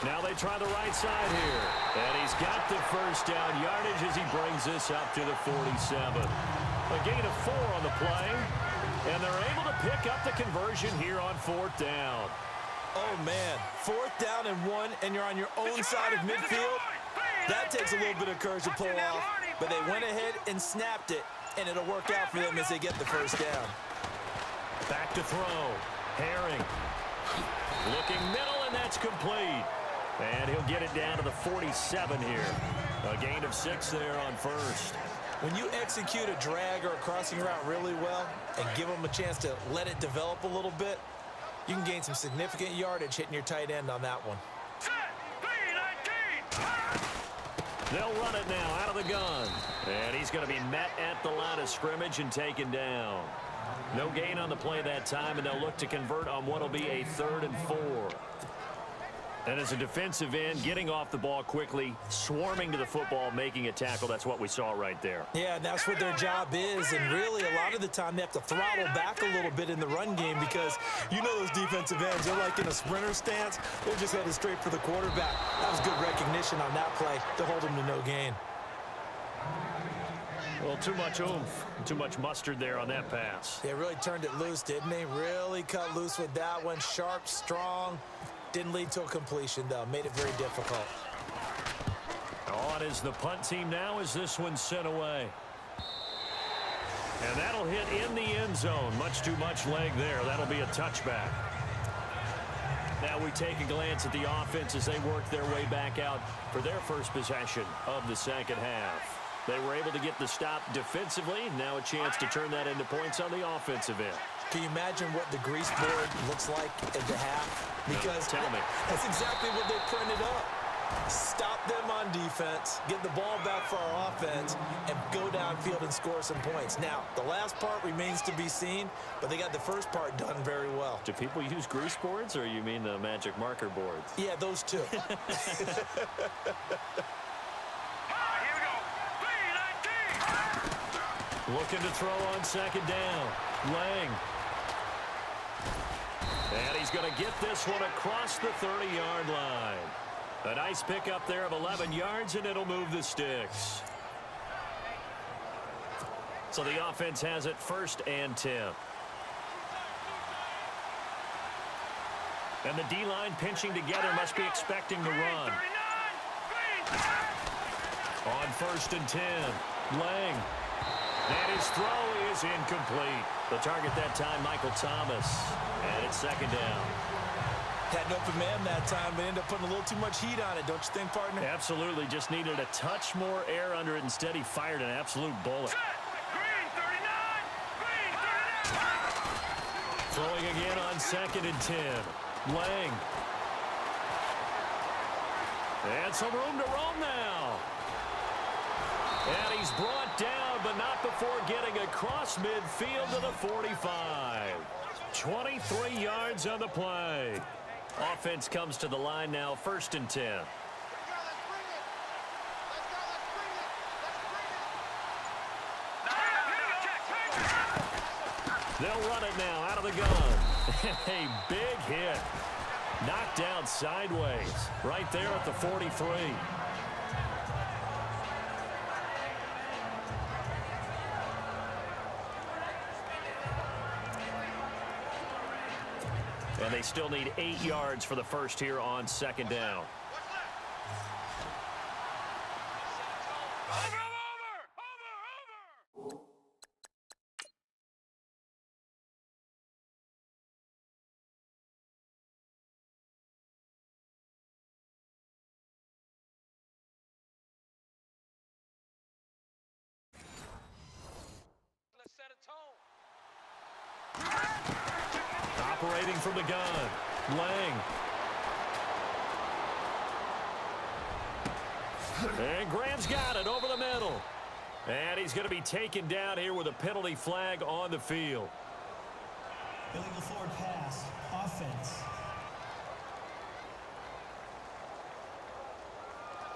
S2: Now they try the right side here. And he's got the first down yardage as he brings this up to the 47. A gain of 4 on the play. And they're able to pick up the conversion here on 4th down.
S5: Oh, man. 4th down and 1, and you're on your own side of midfield. That takes a little bit of courage to pull off. But they went ahead and snapped it, and it'll work out for them as they get the first down.
S2: Back to throw. Herring. Looking middle, and that's complete. And he'll get it down to the 47 here. A gain of 6 there on first.
S5: When you execute a drag or a crossing route really well and give them a chance to let it develop a little bit, you can gain some significant yardage hitting your tight end on that one.
S2: They'll run it now out of the gun. And he's going to be met at the line of scrimmage and taken down. No gain on the play that time, and they'll look to convert on what will be a 3rd and 4. And as a defensive end, getting off the ball quickly, swarming to the football, making a tackle, that's what we saw right there.
S5: Yeah, and that's what their job is. And really, a lot of the time, they have to throttle back a little bit in the run game because you know those defensive ends, they're like in a sprinter stance. They're just headed straight for the quarterback. That was good recognition on that play to hold him to no gain.
S2: Well, too much oomph, too much mustard there on that pass.
S5: They really turned it loose, didn't they? Really cut loose with that one. Sharp, strong. Didn't lead to a completion, though. Made it very difficult.
S2: On is the punt team now as this one's sent away. And that'll hit in the end zone. Much too much leg there. That'll be a touchback. Now we take a glance at the offense as they work their way back out for their first possession of the second half. They were able to get the stop defensively. Now a chance to turn that into points on the offensive end.
S5: Can you imagine what the grease board looks like at the half? Because
S2: tell me.
S5: That's exactly what they printed up. Stop them on defense, get the ball back for our offense, and go downfield and score some points. Now, the last part remains to be seen, but they got the first part done very well.
S2: Do people use grease boards, or you mean the magic marker boards?
S5: Yeah, those two.
S2: Looking to throw on second down. Lang. And he's going to get this one across the 30-yard line. A nice pickup there of 11 yards, and it'll move the sticks. So the offense has it 1st and 10. And the D-line pinching together must be expecting to run. On 1st and 10, Lang. And his throw is incomplete. The target that time, Michael Thomas. And it's 2nd down.
S5: Had an open man that time, but ended up putting a little too much heat on it, don't you think, partner?
S2: Absolutely. Just needed a touch more air under it. Instead, he fired an absolute bullet. Throwing again on 2nd and 10. Lang. And some room to roam now. And he's brought down, but not before getting across midfield to the 45. 23 yards on the play. Offense comes to the line now, 1st and 10. They'll run it now out of the gun. A big hit. Knocked down sideways. Right there at the 43. And they still need 8 yards for the first here on 2nd down. Waiting from the gun. Lang. And Graham's got it over the middle. And he's going to be taken down here with a penalty flag on the field.
S4: Illegal forward pass. Offense.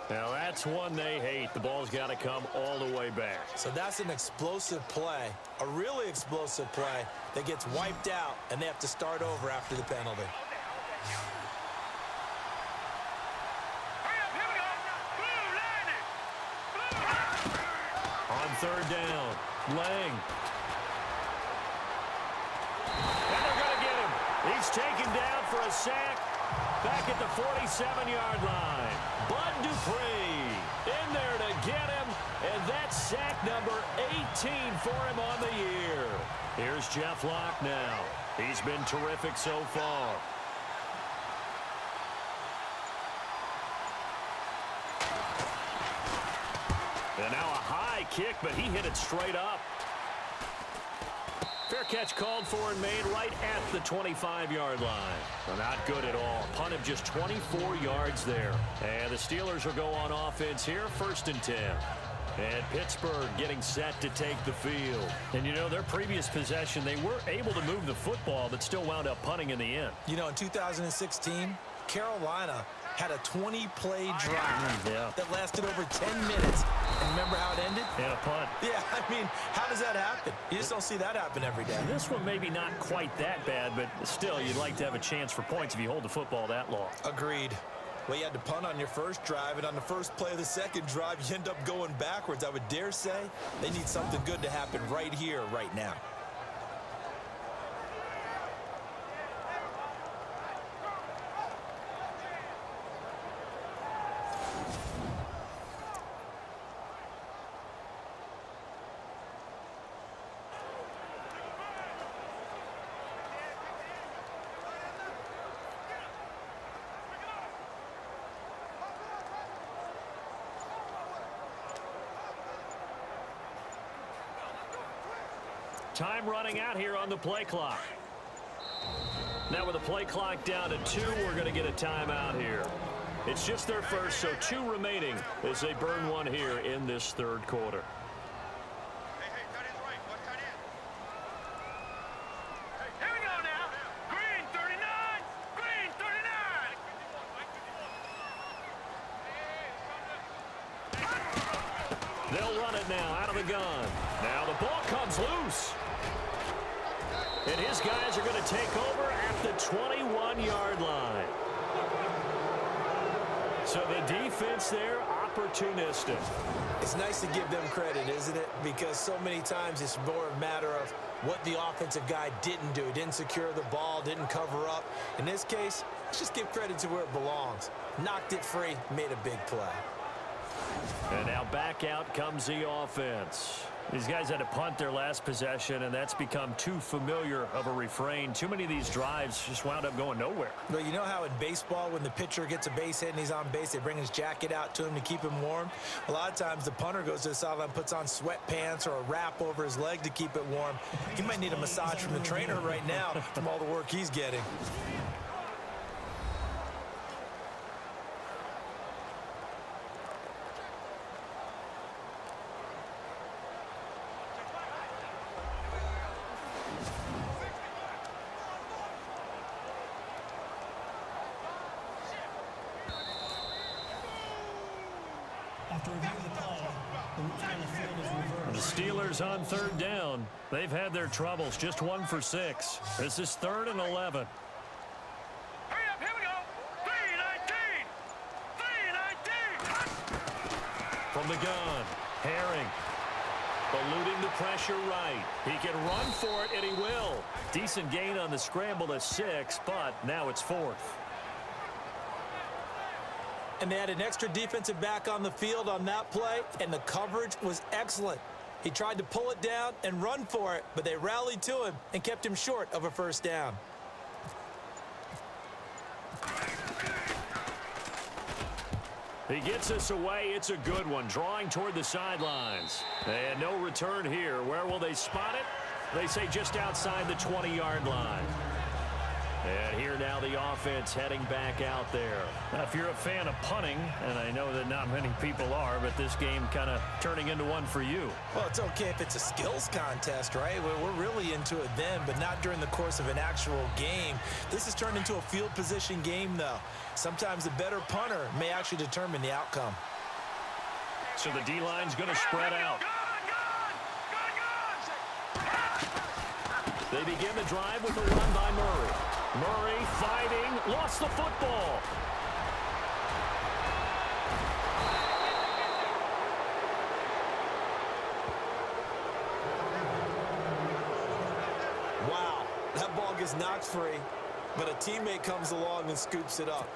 S2: Now that's one they hate. The ball's got to come all the way back.
S5: So that's an explosive play, a really explosive play that gets wiped out, and they have to start over after the penalty.
S2: On third down, Lang. And they're going to get him. He's taken down for a sack back at the 47-yard line. Bud Dupree in there to get him, and that's sack number 18 for him on the year. Here's Jeff Locke now. He's been terrific so far. And now a high kick, but he hit it straight up. Fair catch called for and made right at the 25-yard line. Well, not good at all. Punt of just 24 yards there. And the Steelers will go on offense here, 1st and 10. And Pittsburgh getting set to take the field. And, you know, their previous possession, they were able to move the football, but still wound up punting in the end.
S5: You know, in 2016, Carolina had a 20-play drive that lasted over 10 minutes. And remember how it ended?
S2: And a punt.
S5: Yeah, I mean, how does that happen? You just don't see that happen every day.
S2: This one maybe not quite that bad, but still, you'd like to have a chance for points if you hold the football that long.
S5: Agreed. Well, you had to punt on your first drive, and on the first play of the second drive, you end up going backwards. I would dare say they need something good to happen right here, right now.
S2: Time running out here on the play clock. Now with the play clock down to 2, we're going to get a timeout here. It's just their first, so 2 remaining as they burn one here in this third quarter.
S6: Hey, tight end's right. What tight end? Here we go now. Green 39. Green 39.
S2: They'll run it now out of the gun. Now the ball comes loose. And his guys are going to take over at the 21-yard line. So the defense there, opportunistic.
S5: It's nice to give them credit, isn't it? Because so many times it's more a matter of what the offensive guy didn't do. Didn't secure the ball, didn't cover up. In this case, let's just give credit to where it belongs. Knocked it free, made a big play.
S2: And now back out comes the offense. These guys had to punt their last possession, and that's become too familiar of a refrain. Too many of these drives just wound up going nowhere.
S5: But you know how in baseball, when the pitcher gets a base hit and he's on base, they bring his jacket out to him to keep him warm? A lot of times the punter goes to the sideline, puts on sweatpants or a wrap over his leg to keep it warm. He might need a massage from the trainer right now from all the work he's getting.
S4: After reviewing the play, the route on the field is reversed.
S2: The Steelers on third down. They've had their troubles, just 1 for 6. This is 3rd and 11.
S6: Hurry up, here we go. 319. 319.
S2: From the gun, Herring. Eluding the pressure right. He can run for it, and he will. Decent gain on the scramble to 6, but now it's 4th.
S5: And they had an extra defensive back on the field on that play, and the coverage was excellent. He tried to pull it down and run for it, but they rallied to him and kept him short of a first down.
S2: He gets us away. It's a good one. Drawing toward the sidelines. And no return here. Where will they spot it? They say just outside the 20-yard line. And here now the offense heading back out there.
S8: Now, if you're a fan of punting, and I know that not many people are, but this game kind of turning into one for you.
S5: Well, it's okay if it's a skills contest, right? We're really into it then, but not during the course of an actual game. This has turned into a field position game, though. Sometimes the better punter may actually determine the outcome.
S8: So the D-line's going to spread out.
S2: They begin the drive with a run by Murray. Murray fighting, lost the football.
S5: Wow, that ball gets knocked free, but a teammate comes along and scoops it up.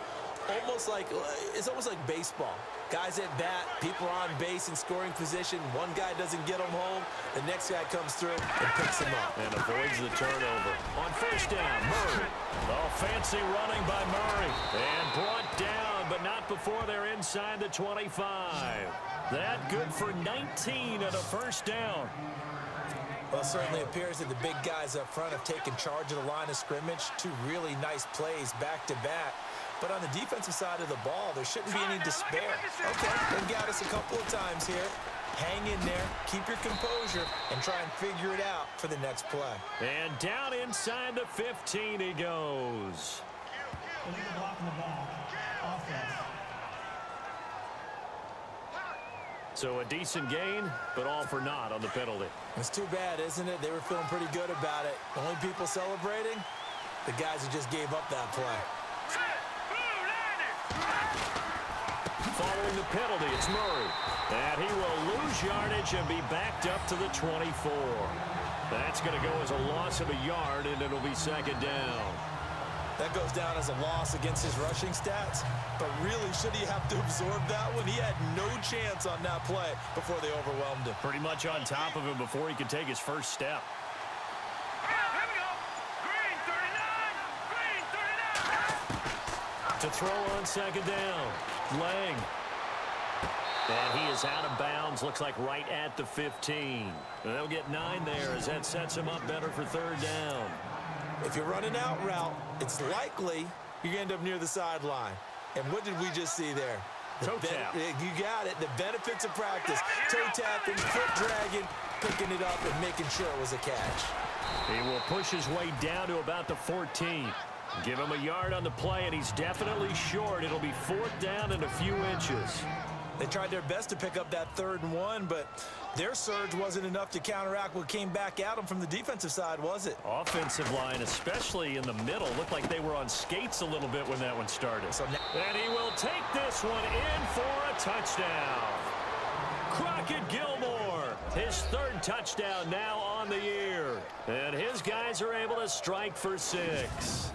S5: It's almost like baseball. Guys at bat, people are on base in scoring position. One guy doesn't get them home. The next guy comes through and picks him up.
S2: And avoids the turnover. On first down, Murray. Oh, fancy running by Murray. And brought down, but not before they're inside the 25. That good for 19 at a first down.
S5: Well, it certainly appears that the big guys up front have taken charge of the line of scrimmage. Two really nice plays back-to-back. But on the defensive side of the ball, there shouldn't be any despair. Okay, they've got us a couple of times here. Hang in there, keep your composure, and try and figure it out for the next play.
S2: And down inside the 15 he goes.
S4: Illegal block in the back. Offense.
S2: So a decent gain, but all for naught on the penalty.
S5: It's too bad, isn't it? They were feeling pretty good about it. The only people celebrating, the guys who just gave up that play.
S2: Following the penalty, it's Murray. And he will lose yardage and be backed up to the 24. That's going to go as a loss of a yard, and it'll be second down.
S5: That goes down as a loss against his rushing stats. But really, should he have to absorb that one? He had no chance on that play before they overwhelmed him.
S8: Pretty much on top of him before he could take his first step.
S2: To throw on second down, Lang. And he is out of bounds, looks like right at the 15. And they'll get 9 there as that sets him up better for third down.
S5: If you're running out route, it's likely you're going to end up near the sideline. And what did we just see there?
S2: Toe tap.
S5: You got it. The benefits of practice. Toe tapping, foot dragging, picking it up and making sure it was a catch.
S2: He will push his way down to about the 14. Give him a yard on the play, and he's definitely short. It'll be fourth down and a few inches.
S5: They tried their best to pick up that 3rd and 1, but their surge wasn't enough to counteract what came back at them from the defensive side, was it?
S2: Offensive line, especially in the middle, looked like they were on skates a little bit when that one started.
S5: So
S2: and he will take this one in for a touchdown. Crockett Gilmore, his 3rd touchdown now on the year. And his guys are able to strike for 6.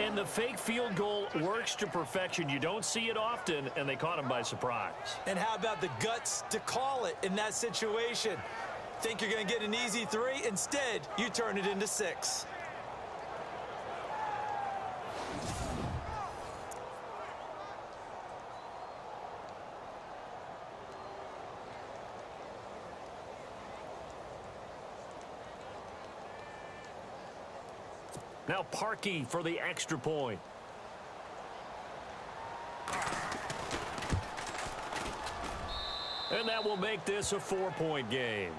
S2: And the fake field goal works to perfection. You don't see it often, and they caught him by surprise.
S5: And how about the guts to call it in that situation? Think you're going to get an easy 3? Instead, you turn it into 6.
S2: Now Parkey for the extra point. And that will make this a 4-point game.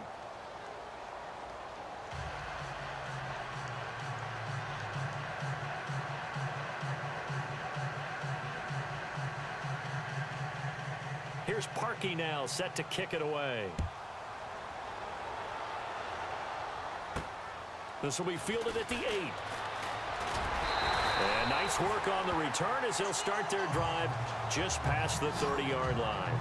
S2: Here's Parkey now, set to kick it away. This will be fielded at the 8. And nice work on the return as they'll start their drive just past the 30-yard line.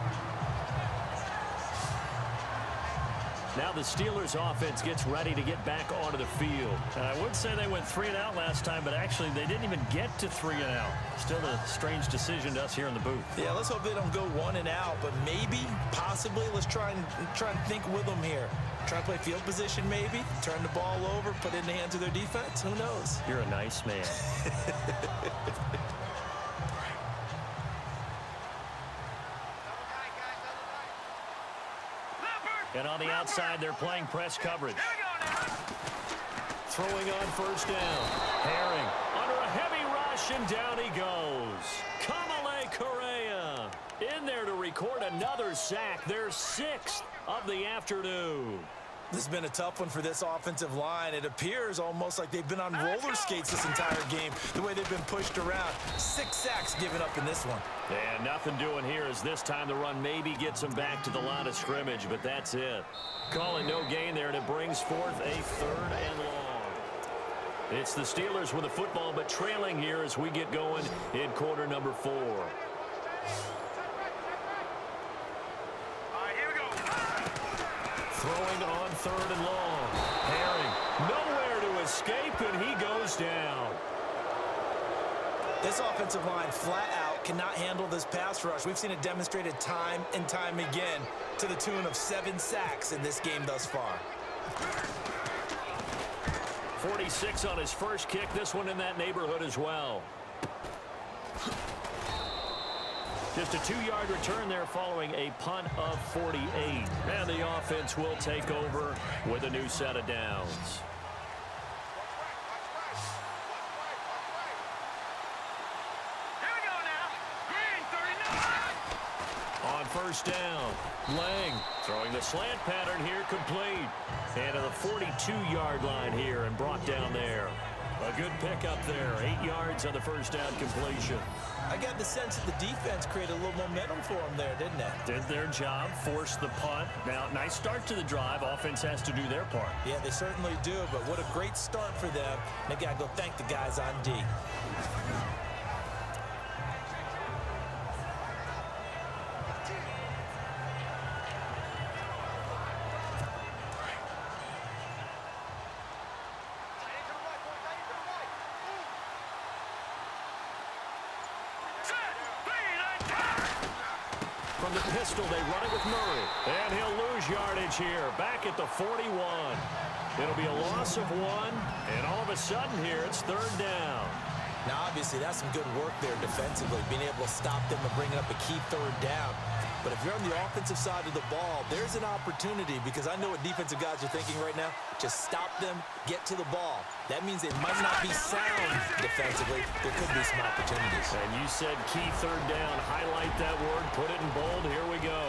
S2: Now the Steelers offense gets ready to get back onto the field.
S8: I would say they went 3 and out last time, but actually they didn't even get to 3 and out. Still a strange decision to us here in the booth.
S5: Yeah, let's hope they don't go 1 and out, but maybe, possibly, let's try and think with them here. Try to play field position maybe, turn the ball over, put it in the hands of their defense. Who knows?
S8: You're a nice man.
S2: And on the outside, they're playing press coverage. Throwing on first down. Herring under a heavy and down he goes. Kamale Correa in there to record another sack, their 6th of the afternoon.
S5: This has been a tough one for this offensive line. It appears almost like they've been on roller skates this entire game, the way they've been pushed around. 6 sacks given up in this one.
S2: And nothing doing here as this time the run maybe gets them back to the line of scrimmage, but that's it. Calling no gain there, and it brings forth a 3rd and long. It's the Steelers with the football, but trailing here as we get going in quarter number 4. Throwing on 3rd and long. Herring nowhere to escape, and he goes down.
S5: This offensive line flat out cannot handle this pass rush. We've seen it demonstrated time and time again to the tune of 7 sacks in this game thus far.
S2: 46 on his first kick. This one in that neighborhood as well. Just a 2-yard return there following a punt of 48. And the offense will take over with a new set of downs.
S6: Here we go now. Green 39.
S2: On first down, Lang throwing the slant pattern here, complete. And to the 42-yard line here and brought down there. A good pickup there, 8 yards on the first down completion.
S5: I got the sense that the defense created a little momentum for them there, didn't it?
S8: Did their job, forced the punt. Now, nice start to the drive. Offense has to do their part.
S5: Yeah, they certainly do, but what a great start for them. They got to go thank the guys on D.
S2: From the pistol, they run it with Murray. And he'll lose yardage here, back at the 41. It'll be a loss of 1, and all of a sudden here, it's 3rd down.
S5: Now, obviously, that's some good work there defensively, being able to stop them and bringing up a key 3rd down. But if you're on the offensive side of the ball, there's an opportunity, because I know what defensive guys are thinking right now. Just stop them, get to the ball. That means they might not be sound defensively. There could be some opportunities.
S2: And you said key 3rd down. Highlight that word, put it in bold. Here we go.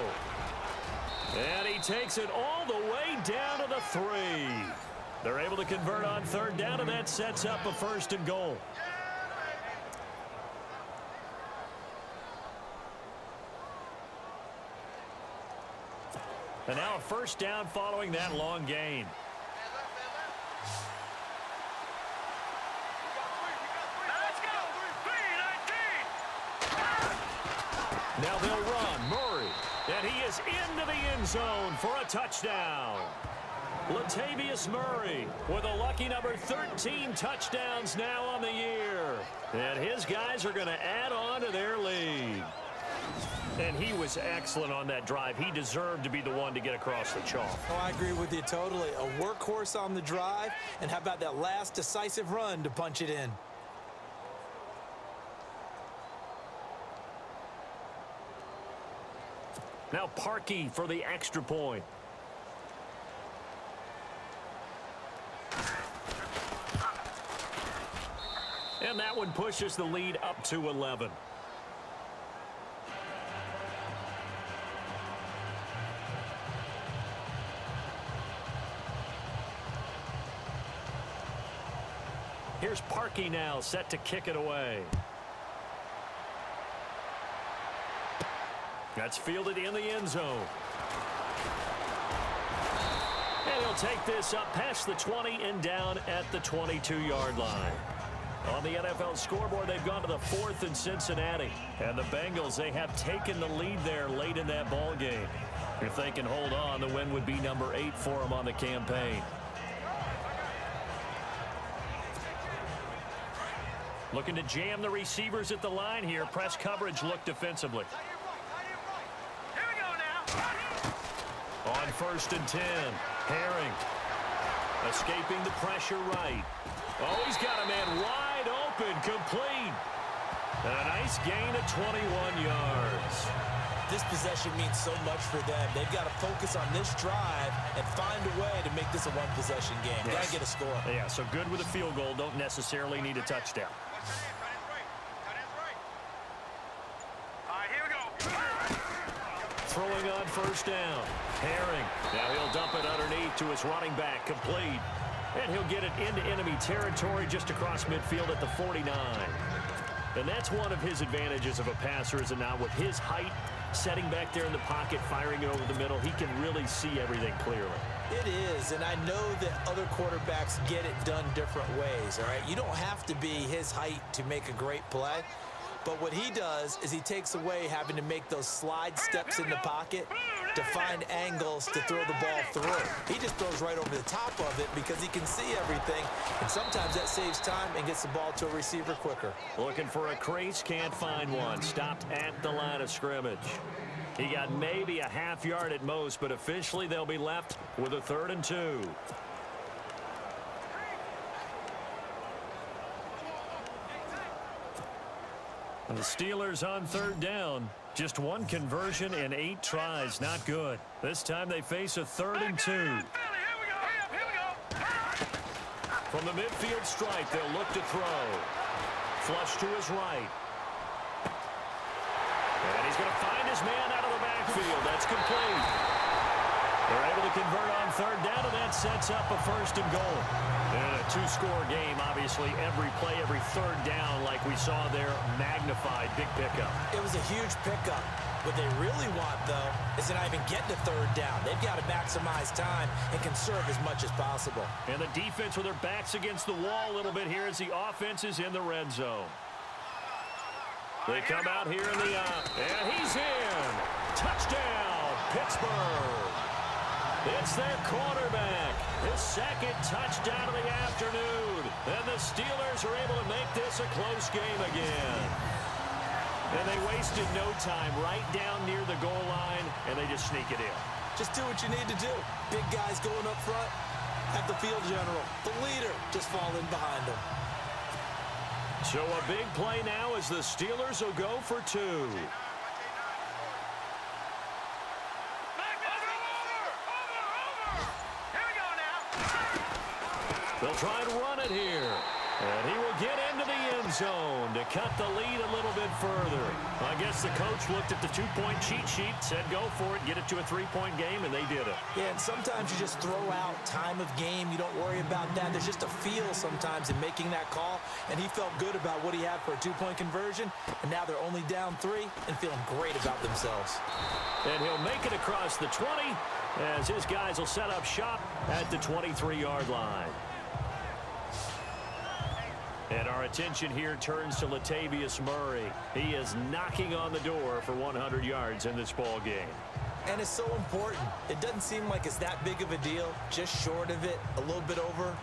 S2: And he takes it all the way down to the 3. They're able to convert on 3rd down, and that sets up a 1st and goal. And now a 1st down following that long gain.
S6: Let's go. 3-19.
S2: Now they'll run. Murray. And he is into the end zone for a touchdown. Latavius Murray with a lucky number 13 touchdowns now on the year. And his guys are going to add on to their lead. And he was excellent on that drive. He deserved to be the one to get across the chalk.
S5: Oh, I agree with you totally. A workhorse on the drive, and how about that last decisive run to punch it in?
S2: Now Parkey for the extra point. And that one pushes the lead up to 11. Here's Parkey now, set to kick it away. That's fielded in the end zone. And he'll take this up past the 20 and down at the 22-yard line. On the NFL scoreboard, they've gone to the 4th in Cincinnati. And the Bengals, they have taken the lead there late in that ball game. If they can hold on, the win would be number 8 for them on the campaign. Looking to jam the receivers at the line here. Press coverage look defensively.
S6: Here we go now.
S2: On 1st and 10, Herring escaping the pressure right. Oh, he's got a man wide open, complete. And a nice gain of 21 yards.
S5: This possession means so much for them. They've got to focus on this drive and find a way to make this a one-possession game.
S2: Yes.
S5: Got to get a score.
S2: Yeah, so good with a field goal. Don't necessarily need a touchdown. first down. Herring. Now he'll dump it underneath to his running back. Complete. And he'll get it into enemy territory just across midfield at the 49. And that's one of his advantages of a passer, is it not? With his height, setting back there in the pocket, firing it over the middle, he can really see everything clearly.
S5: It is, and I know that other quarterbacks get it done different ways, all right? You don't have to be his height to make a great play. But what he does is he takes away having to make those slide steps in the pocket to find angles to throw the ball through. He just throws right over the top of it because he can see everything, and sometimes that saves time and gets the ball to a receiver quicker.
S2: Looking for a crease, can't find one. Stopped at the line of scrimmage. He got maybe a half yard at most, but officially they'll be left with a 3rd and 2. The Steelers on 3rd down. Just one conversion in 8 tries. Not good. This time they face a 3rd and 2. From the midfield stripe, they'll look to throw. Flush to his right. And he's going to find his man out of the backfield. That's complete. They're able to convert on 3rd down, and that sets up a 1st and goal. And a 2-score game, obviously, every play, every 3rd down, like we saw there, magnified, big pickup.
S5: It was a huge pickup. What they really want, though, is to not even get to 3rd down. They've got to maximize time and conserve as much as possible.
S2: And the defense with their backs against the wall a little bit here as the offense is in the red zone. They come out here in the and he's in. Touchdown, Pittsburgh. It's their quarterback. His 2nd touchdown of the afternoon. And the Steelers are able to make this a close game again. And they wasted no time right down near the goal line, and they just sneak it in.
S5: Just do what you need to do. Big guys going up front. Have the field general, the leader, just fall in behind them.
S2: So a big play now as the Steelers will go for 2. They'll try and run it here. And he will get into the end zone to cut the lead a little bit further. I guess the coach looked at the 2-point cheat sheet, said go for it, get it to a 3-point game, and they did it.
S5: Yeah, and sometimes you just throw out time of game. You don't worry about that. There's just a feel sometimes in making that call, and he felt good about what he had for a 2-point conversion, and now they're only down 3 and feeling great about themselves.
S2: And he'll make it across the 20 as his guys will set up shop at the 23-yard line. And our attention here turns to Latavius Murray. He is knocking on the door for 100 yards in this ball game.
S5: And it's so important. It doesn't seem like it's that big of a deal. Just short of it, a little bit over.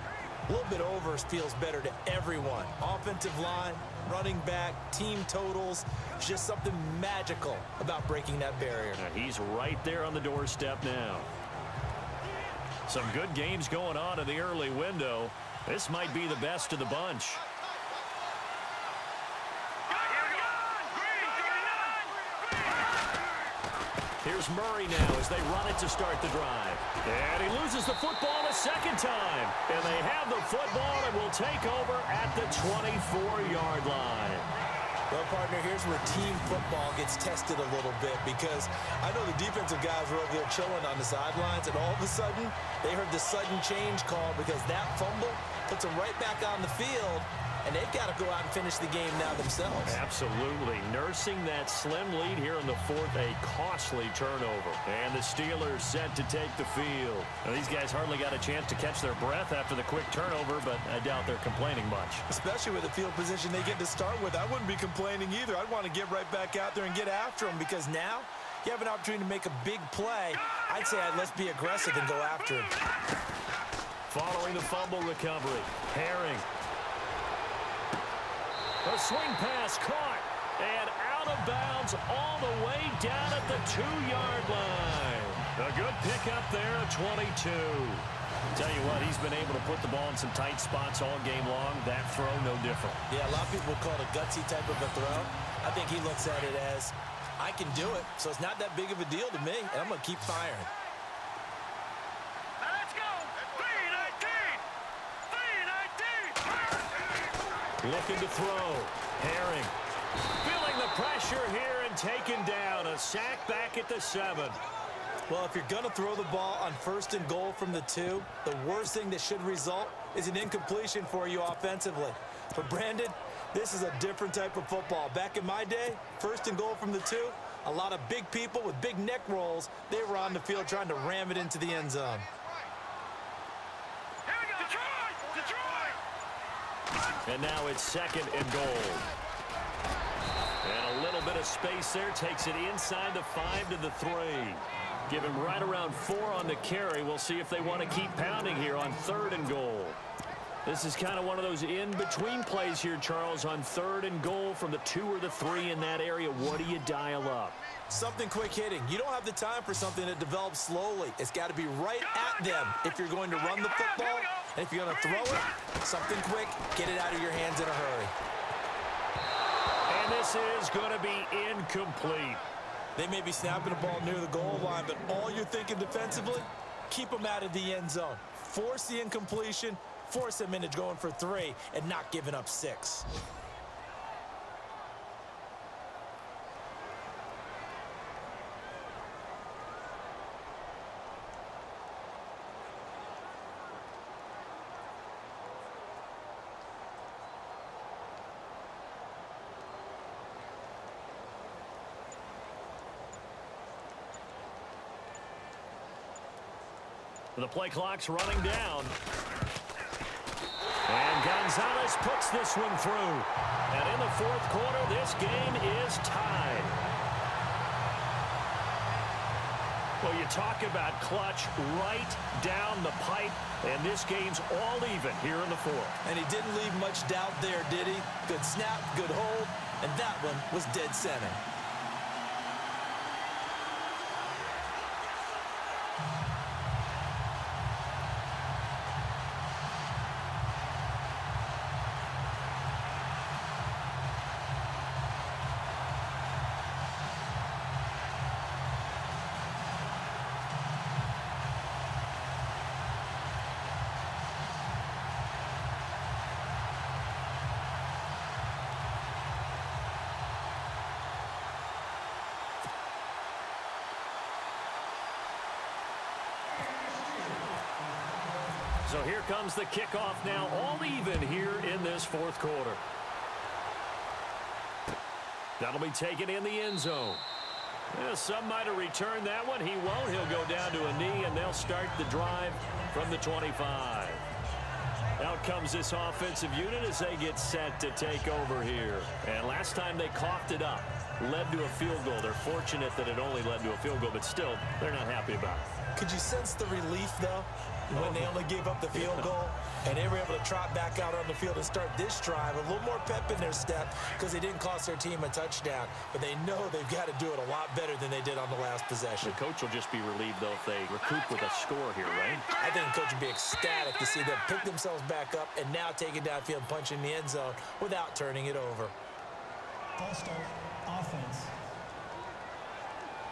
S5: A little bit over feels better to everyone. Offensive line, running back, team totals. Just something magical about breaking that barrier.
S2: Now he's right there on the doorstep now. Some good games going on in the early window. This might be the best of the bunch. Here's Murray now as they run it to start the drive. And he loses the football a 2nd time. And they have the football and will take over at the 24-yard line.
S5: Well, partner, here's where team football gets tested a little bit, because I know the defensive guys were over there chilling on the sidelines, and all of a sudden, they heard the sudden change call because that fumble puts them right back on the field, and they've got to go out and finish the game now themselves.
S2: Absolutely. Nursing that slim lead here in the 4th, a costly turnover. And the Steelers set to take the field. Now, these guys hardly got a chance to catch their breath after the quick turnover, but I doubt they're complaining much.
S5: Especially with the field position they get to start with. I wouldn't be complaining either. I'd want to get right back out there and get after them, because now you have an opportunity to make a big play. I'd say let's be aggressive and go after him.
S2: Following the fumble recovery, Herring. A swing pass caught and out of bounds all the way down at the 2-yard line. A good pickup there at 22. Tell you what, he's been able to put the ball in some tight spots all game long. That throw, no different.
S5: Yeah, a lot of people call it a gutsy type of a throw. I think he looks at it as, I can do it, so it's not that big of a deal to me, and I'm going to keep firing.
S6: Let's go! 3-19!
S2: Looking to throw. Herring. Feeling the pressure here and taken down. A sack back at the 7.
S5: Well, if you're going to throw the ball on 1st and goal from the 2, the worst thing that should result is an incompletion for you offensively. But Brandon, this is a different type of football. Back in my day, 1st and goal from the 2, a lot of big people with big neck rolls, they were on the field trying to ram it into the end zone.
S2: And now it's 2nd and goal. And a little bit of space there, takes it inside the 5 to the 3. Give him right around 4 on the carry. We'll see if they want to keep pounding here on 3rd and goal. This is kind of one of those in-between plays here, Charles, on 3rd and goal from the 2 or the 3 in that area. What do you dial up?
S5: Something quick hitting. You don't have the time for something that develops slowly. It's got to be right at them if you're going to run the football. And if you're going to throw it, something quick, get it out of your hands in a hurry.
S2: And this is going to be incomplete.
S5: They may be snapping the ball near the goal line, but all you're thinking defensively, keep them out of the end zone. Force the incompletion, force them into going for 3, and not giving up 6.
S2: The play clock's running down. And Gonzalez puts this one through. And in the 4th quarter, this game is tied. Well, you talk about clutch right down the pipe, and this game's all even here in the 4th.
S5: And he didn't leave much doubt there, did he? Good snap, good hold, and that one was dead center.
S2: So here comes the kickoff now, all even here in this 4th quarter. That'll be taken in the end zone. Some might have returned that one. He won't. He'll go down to a knee, and they'll start the drive from the 25. Out comes this offensive unit as they get set to take over here. And last time they coughed it up, led to a field goal. They're fortunate that it only led to a field goal, but still, they're not happy about it.
S5: Could you sense the relief, though, when they only gave up the field goal and they were able to trot back out on the field and start this drive? A little more pep in their step because they didn't cost their team a touchdown, but they know they've got to do it a lot better than they did on the last possession.
S2: The coach will just be relieved, though, if they recoup with a score here, right?
S5: I think the coach would be ecstatic to see them pick themselves back up and now take it downfield and punch in the end zone without turning it over.
S4: False start, offense.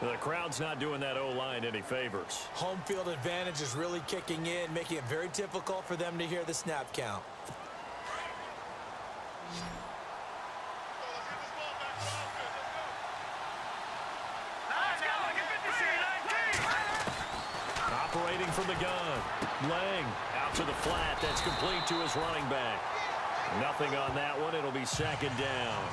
S2: The crowd's not doing that O-line any favors.
S5: Home field advantage is really kicking in, making it very difficult for them to hear the snap count.
S2: Operating from the gun. Lang out to the flat. That's complete to his running back. Nothing on that one. It'll be 2nd down.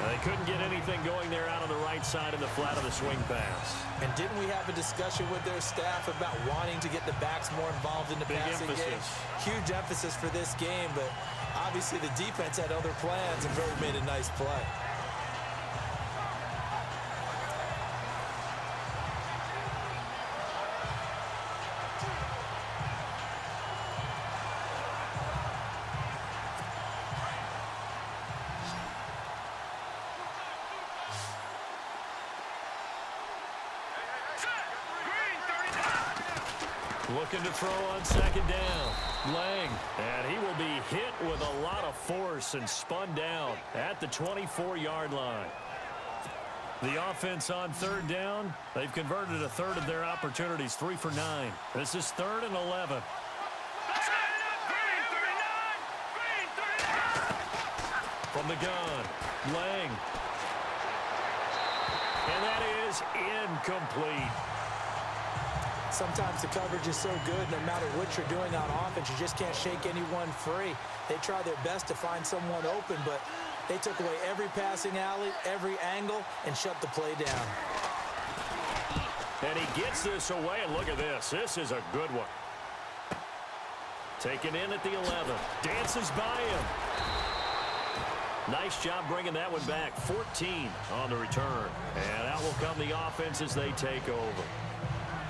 S2: They couldn't get anything going there out on the right side of the flat of the swing pass.
S5: And didn't we have a discussion with their staff about wanting to get the backs more involved in the passing game? Huge emphasis for this game, but obviously the defense had other plans and really made a nice play.
S2: Looking to throw on 2nd down. Lang, and he will be hit with a lot of force and spun down at the 24-yard line. The offense on 3rd down, they've converted a third of their opportunities, 3 for 9. This is 3rd and 11. From the gun, Lang. And that is incomplete.
S5: Sometimes the coverage is so good, no matter what you're doing on offense, you just can't shake anyone free. They try their best to find someone open, but they took away every passing alley, every angle, and shut the play down.
S2: And he gets this away, and look at this. This is a good one. Taken in at the 11. Dances by him. Nice job bringing that one back. 14 on the return. And out will come the offense as they take over.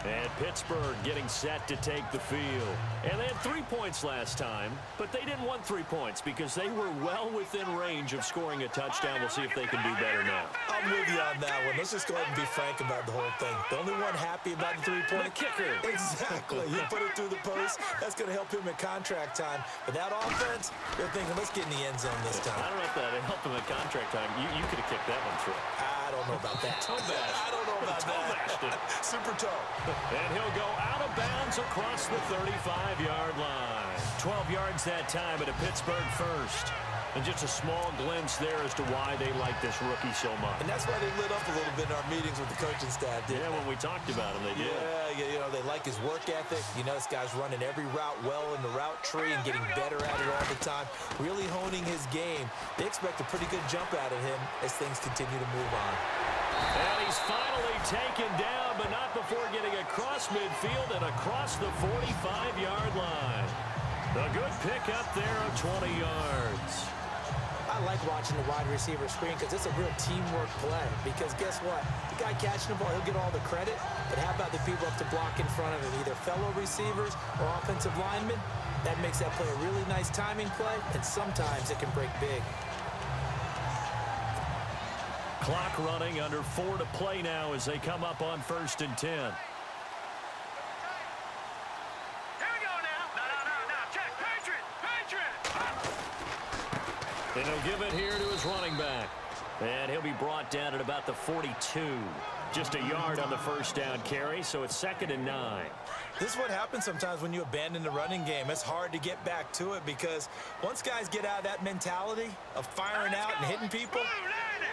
S2: And Pittsburgh getting set to take the field. And they had 3 points last time, but they didn't want 3 points because they were well within range of scoring a touchdown. We'll see if they can do better now.
S5: I'm with you on that one. Let's just go ahead and be frank about the whole thing. The only one happy about the 3-point
S2: kicker.
S5: Exactly. He put it through the post. That's going to help him in contract time. But that offense, they're thinking, let's get in the end zone this time.
S2: I don't know if that helped him at contract time. You could have kicked that one through.
S5: I don't know about that.
S2: Toe bash.
S5: I don't know about
S2: that.
S5: Super toe.
S2: And he'll go out of bounds across the 35-yard line. 12 yards that time at a Pittsburgh first. And just a small glimpse there as to why they like this rookie so much.
S5: And that's why they lit up a little bit in our meetings with the coaching staff, didn't they?
S2: When we talked about him, they did.
S5: Yeah, you know, they like his work ethic. You know, this guy's running every route well in the route tree and getting better at it all the time, really honing his game. They expect a pretty good jump out of him as things continue to move on.
S2: And he's finally taken down, but not before getting across midfield and across the 45-yard line. A good pickup there of 20 yards.
S5: I like watching the wide receiver screen because it's a real teamwork play. Because guess what? The guy catching the ball, he'll get all the credit. But how about the people up to block in front of him, either fellow receivers or offensive linemen? That makes that play a really nice timing play, and sometimes it can break big.
S2: Clock running, under 4 to play now as they come up on 1st and 10.
S6: Here we go now. No. Check. Patriot.
S2: And he'll give it here to his running back. And he'll be brought down at about the 42. Just a yard on the first down carry, so it's 2nd and 9.
S5: This is what happens sometimes when you abandon the running game. It's hard to get back to it because once guys get out of that mentality of firing out and hitting people,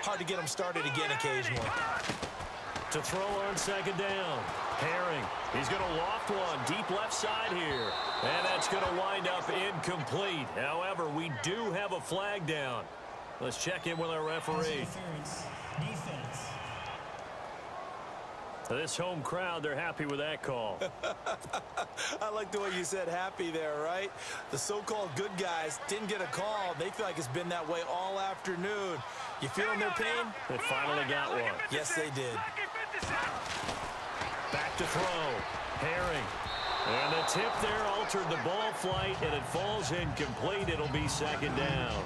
S5: hard to get them started again occasionally.
S2: To throw on 2nd down. Herring. He's going to loft one deep left side here. And that's going to wind up incomplete. However, we do have a flag down. Let's check in with our referee.
S4: Defense.
S2: This home crowd, they're happy with that call.
S5: I like the way you said happy there, right? The so-called good guys didn't get a call. They feel like it's been that way all afternoon. You feeling their pain?
S2: They finally got one.
S5: Yes, they did.
S2: Back to throw. Herring. And the tip there altered the ball flight, and it falls incomplete. It'll be 2nd down.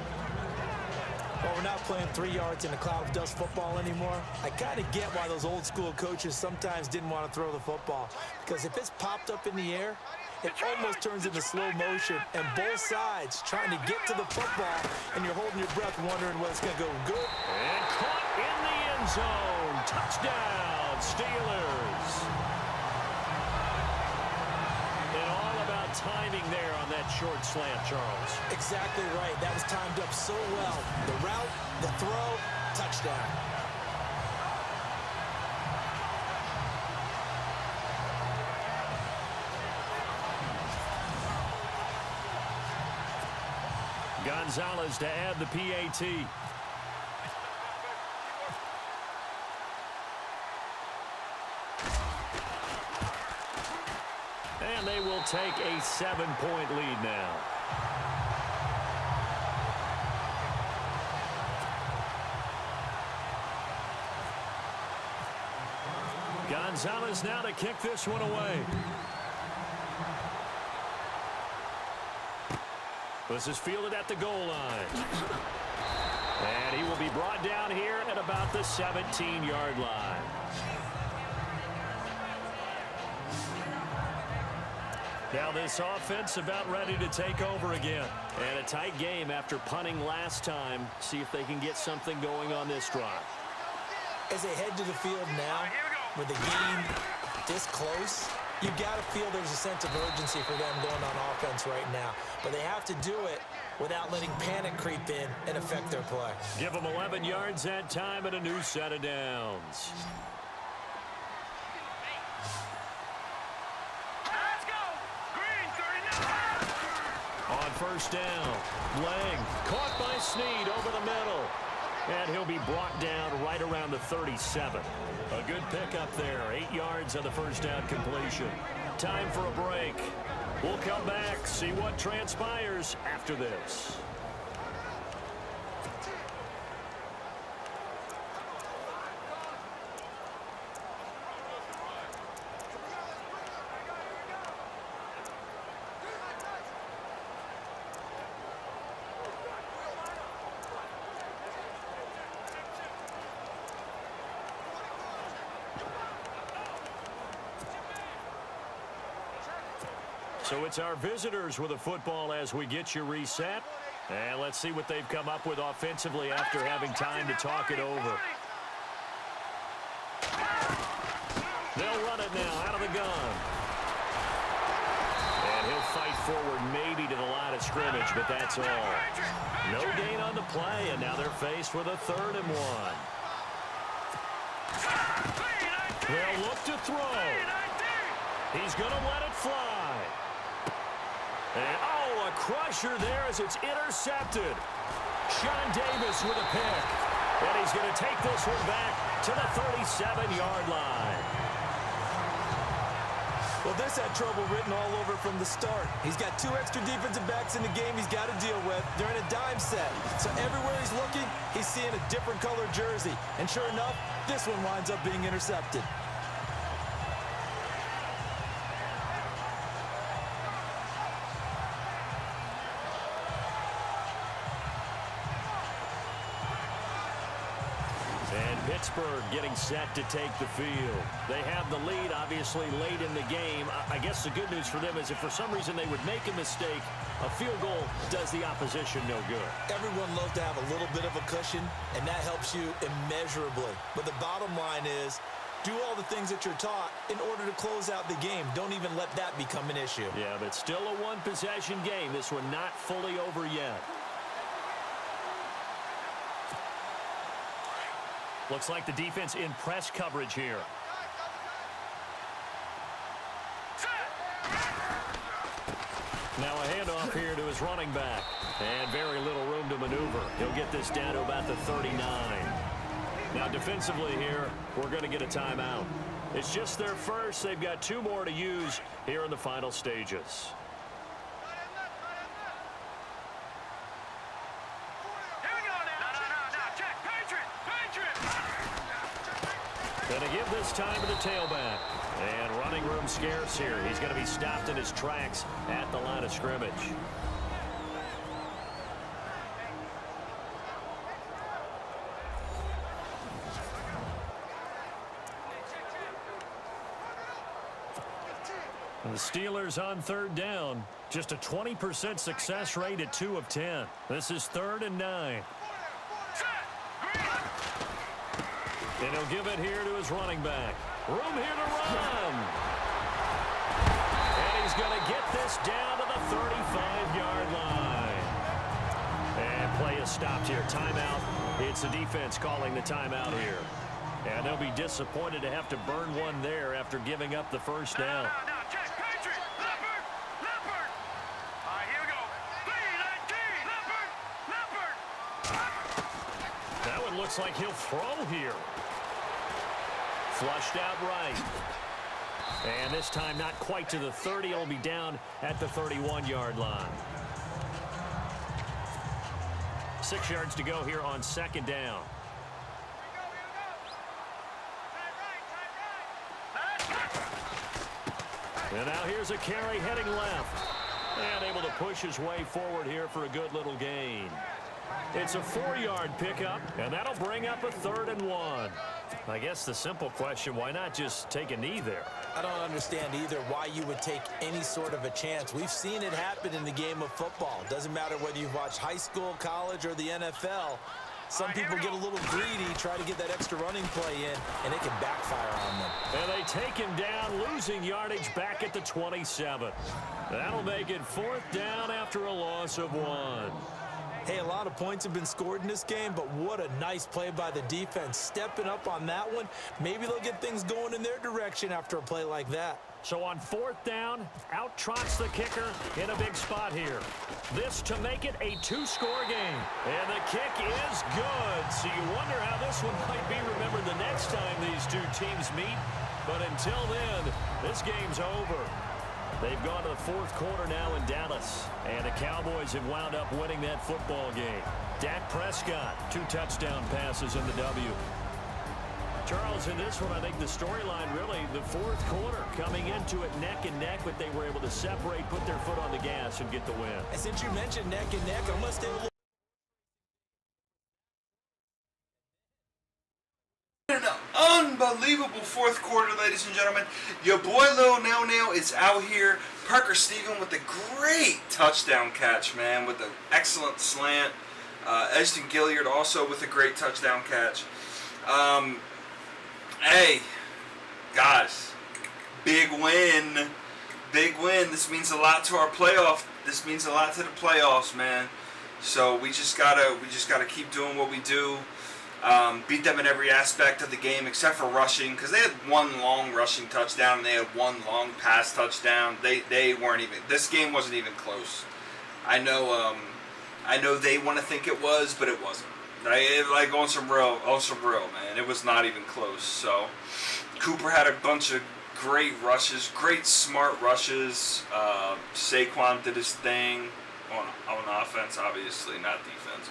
S5: Well, we're not playing 3 yards in a cloud of dust football anymore. I kind of get why those old school coaches sometimes didn't want to throw the football. Because if it's popped up in the air, it almost turns into slow motion. And both sides trying to get to the football, and you're holding your breath wondering whether it's going to go good.
S2: And caught in the end zone. Touchdown, Steelers. And all about timing there on that short slant, Charles.
S5: Exactly right. That was timed up so well. The route, the throw, touchdown.
S2: Gonzalez to add the PAT. And they will take a 7-point lead now. Gonzalez now to kick this one away. This is fielded at the goal line. And he will be brought down here at about the 17-yard line. Now this offense about ready to take over again. And a tight game after punting last time. See if they can get something going on this drive.
S5: As they head to the field now, with the game this close, You got to feel there's a sense of urgency for them going on offense right now. But they have to do it without letting panic creep in and affect their play.
S2: Give them 11 yards that time and a new set of downs.
S6: Let's go! Green 39!
S2: On first down, Lang caught by Snead over the middle. And he'll be brought down right around the 37. A good pickup there. 8 yards on the first down completion. Time for a break. We'll come back, see what transpires after this. So it's our visitors with a football as we get you reset. And let's see what they've come up with offensively after having time to talk it over. They'll run it now out of the gun. And he'll fight forward maybe to the line of scrimmage, but that's all. No gain on the play, and now they're faced with a 3rd and 1. They'll look to throw. He's going to let it fly. And, oh, a crusher there as it's intercepted. Sean Davis with a pick. And he's going to take this one back to the 37-yard line.
S5: Well, this had trouble written all over from the start. He's got 2 extra defensive backs in the game he's got to deal with. They're in a dime set. So everywhere he's looking, he's seeing a different color jersey. And sure enough, this one winds up being intercepted.
S2: Pittsburgh getting set to take the field. They have the lead, obviously, late in the game. I guess the good news for them is if for some reason they would make a mistake, a field goal does the opposition no good.
S5: Everyone loves to have a little bit of a cushion, and that helps you immeasurably. But the bottom line is, do all the things that you're taught in order to close out the game. Don't even let that become an issue.
S2: Yeah, but still a one-possession game. This one not fully over yet. Looks like the defense in press coverage here. Now a handoff here to his running back. And very little room to maneuver. He'll get this down to about the 39. Now defensively here, we're going to get a timeout. It's just their first. They've got 2 more to use here in the final stages. Going to give this time to the tailback. And running room scarce here. He's going to be stopped in his tracks at the line of scrimmage. And the Steelers on 3rd down. Just a 20% success rate at 2 of 10. This is 3rd and 9. And he'll give it here to his running back. Room here to run. And he's going to get this down to the 35-yard line. And play is stopped here. Timeout. It's the defense calling the timeout here. And they'll be disappointed to have to burn one there after giving up the first down. That one looks like he'll throw here. Flushed out right. And this time not quite to the 30. It'll be down at the 31-yard line. 6 yards to go here on 2nd down. And now here's a carry heading left. And able to push his way forward here for a good little gain. It's a 4-yard pickup, and that'll bring up a 3rd and 1. I guess the simple question, why not just take a knee there?
S5: I don't understand either why you would take any sort of a chance. We've seen it happen in the game of football. Doesn't matter whether you've watched high school, college, or the NFL. Some people get a little greedy, try to get that extra running play in, and it can backfire on them.
S2: And they take him down, losing yardage back at the 27. That'll make it 4th down after a loss of 1.
S5: Hey, a lot of points have been scored in this game, but what a nice play by the defense. Stepping up on that one, maybe they'll get things going in their direction after a play like that.
S2: So on 4th down, out trots the kicker in a big spot here. This to make it a 2-score game. And the kick is good. So you wonder how this one might be remembered the next time these two teams meet. But until then, this game's over. They've gone to the 4th quarter now in Dallas. And the Cowboys have wound up winning that football game. Dak Prescott, 2 touchdown passes in the W. Charles, in this one, I think the storyline really, the 4th quarter, coming into it neck and neck, but they were able to separate, put their foot on the gas, and get the win.
S5: And since you mentioned neck and neck, I'm going to stay a little...
S3: An unbelievable 4th quarter, ladies and gentlemen. Your boy Lil Nail is out here. Parker Stephen with a great touchdown catch, man, with an excellent slant. Edgerton Gilliard also with a great touchdown catch. Hey, guys, big win. Big win. This means a lot to our playoff. This means a lot to the playoffs, man. So we just gotta keep doing what we do. Beat them in every aspect of the game except for rushing, because they had 1 long rushing touchdown and they had 1 long pass touchdown. They weren't even. This game wasn't even close. I know they want to think it was, but it wasn't. Like on some real, man. It was not even close. So Cooper had a bunch of great rushes, great smart rushes. Saquon did his thing on offense, obviously not defense.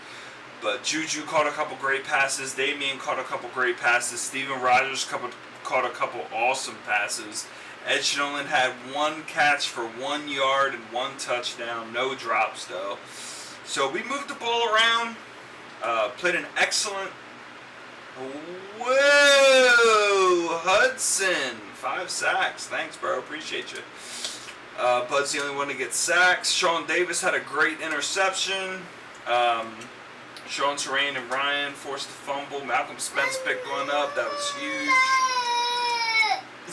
S3: But Juju caught a couple great passes. Damian caught a couple great passes. Steven Rogers caught a couple awesome passes. Ed Sheeran had 1 catch for 1 yard and 1 touchdown. No drops though. So we moved the ball around. Played an excellent... Whoa! Hudson! 5 sacks. Thanks, bro. Appreciate you. Bud's the only one to get sacks. Sean Davis had a great interception. Sean Terrain and Ryan forced a fumble. Malcolm Spence picked one up. That was huge.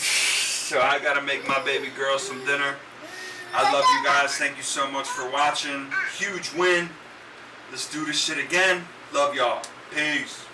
S3: So I got to make my baby girl some dinner. I love you guys. Thank you so much for watching. Huge win. Let's do this shit again. Love y'all. Peace.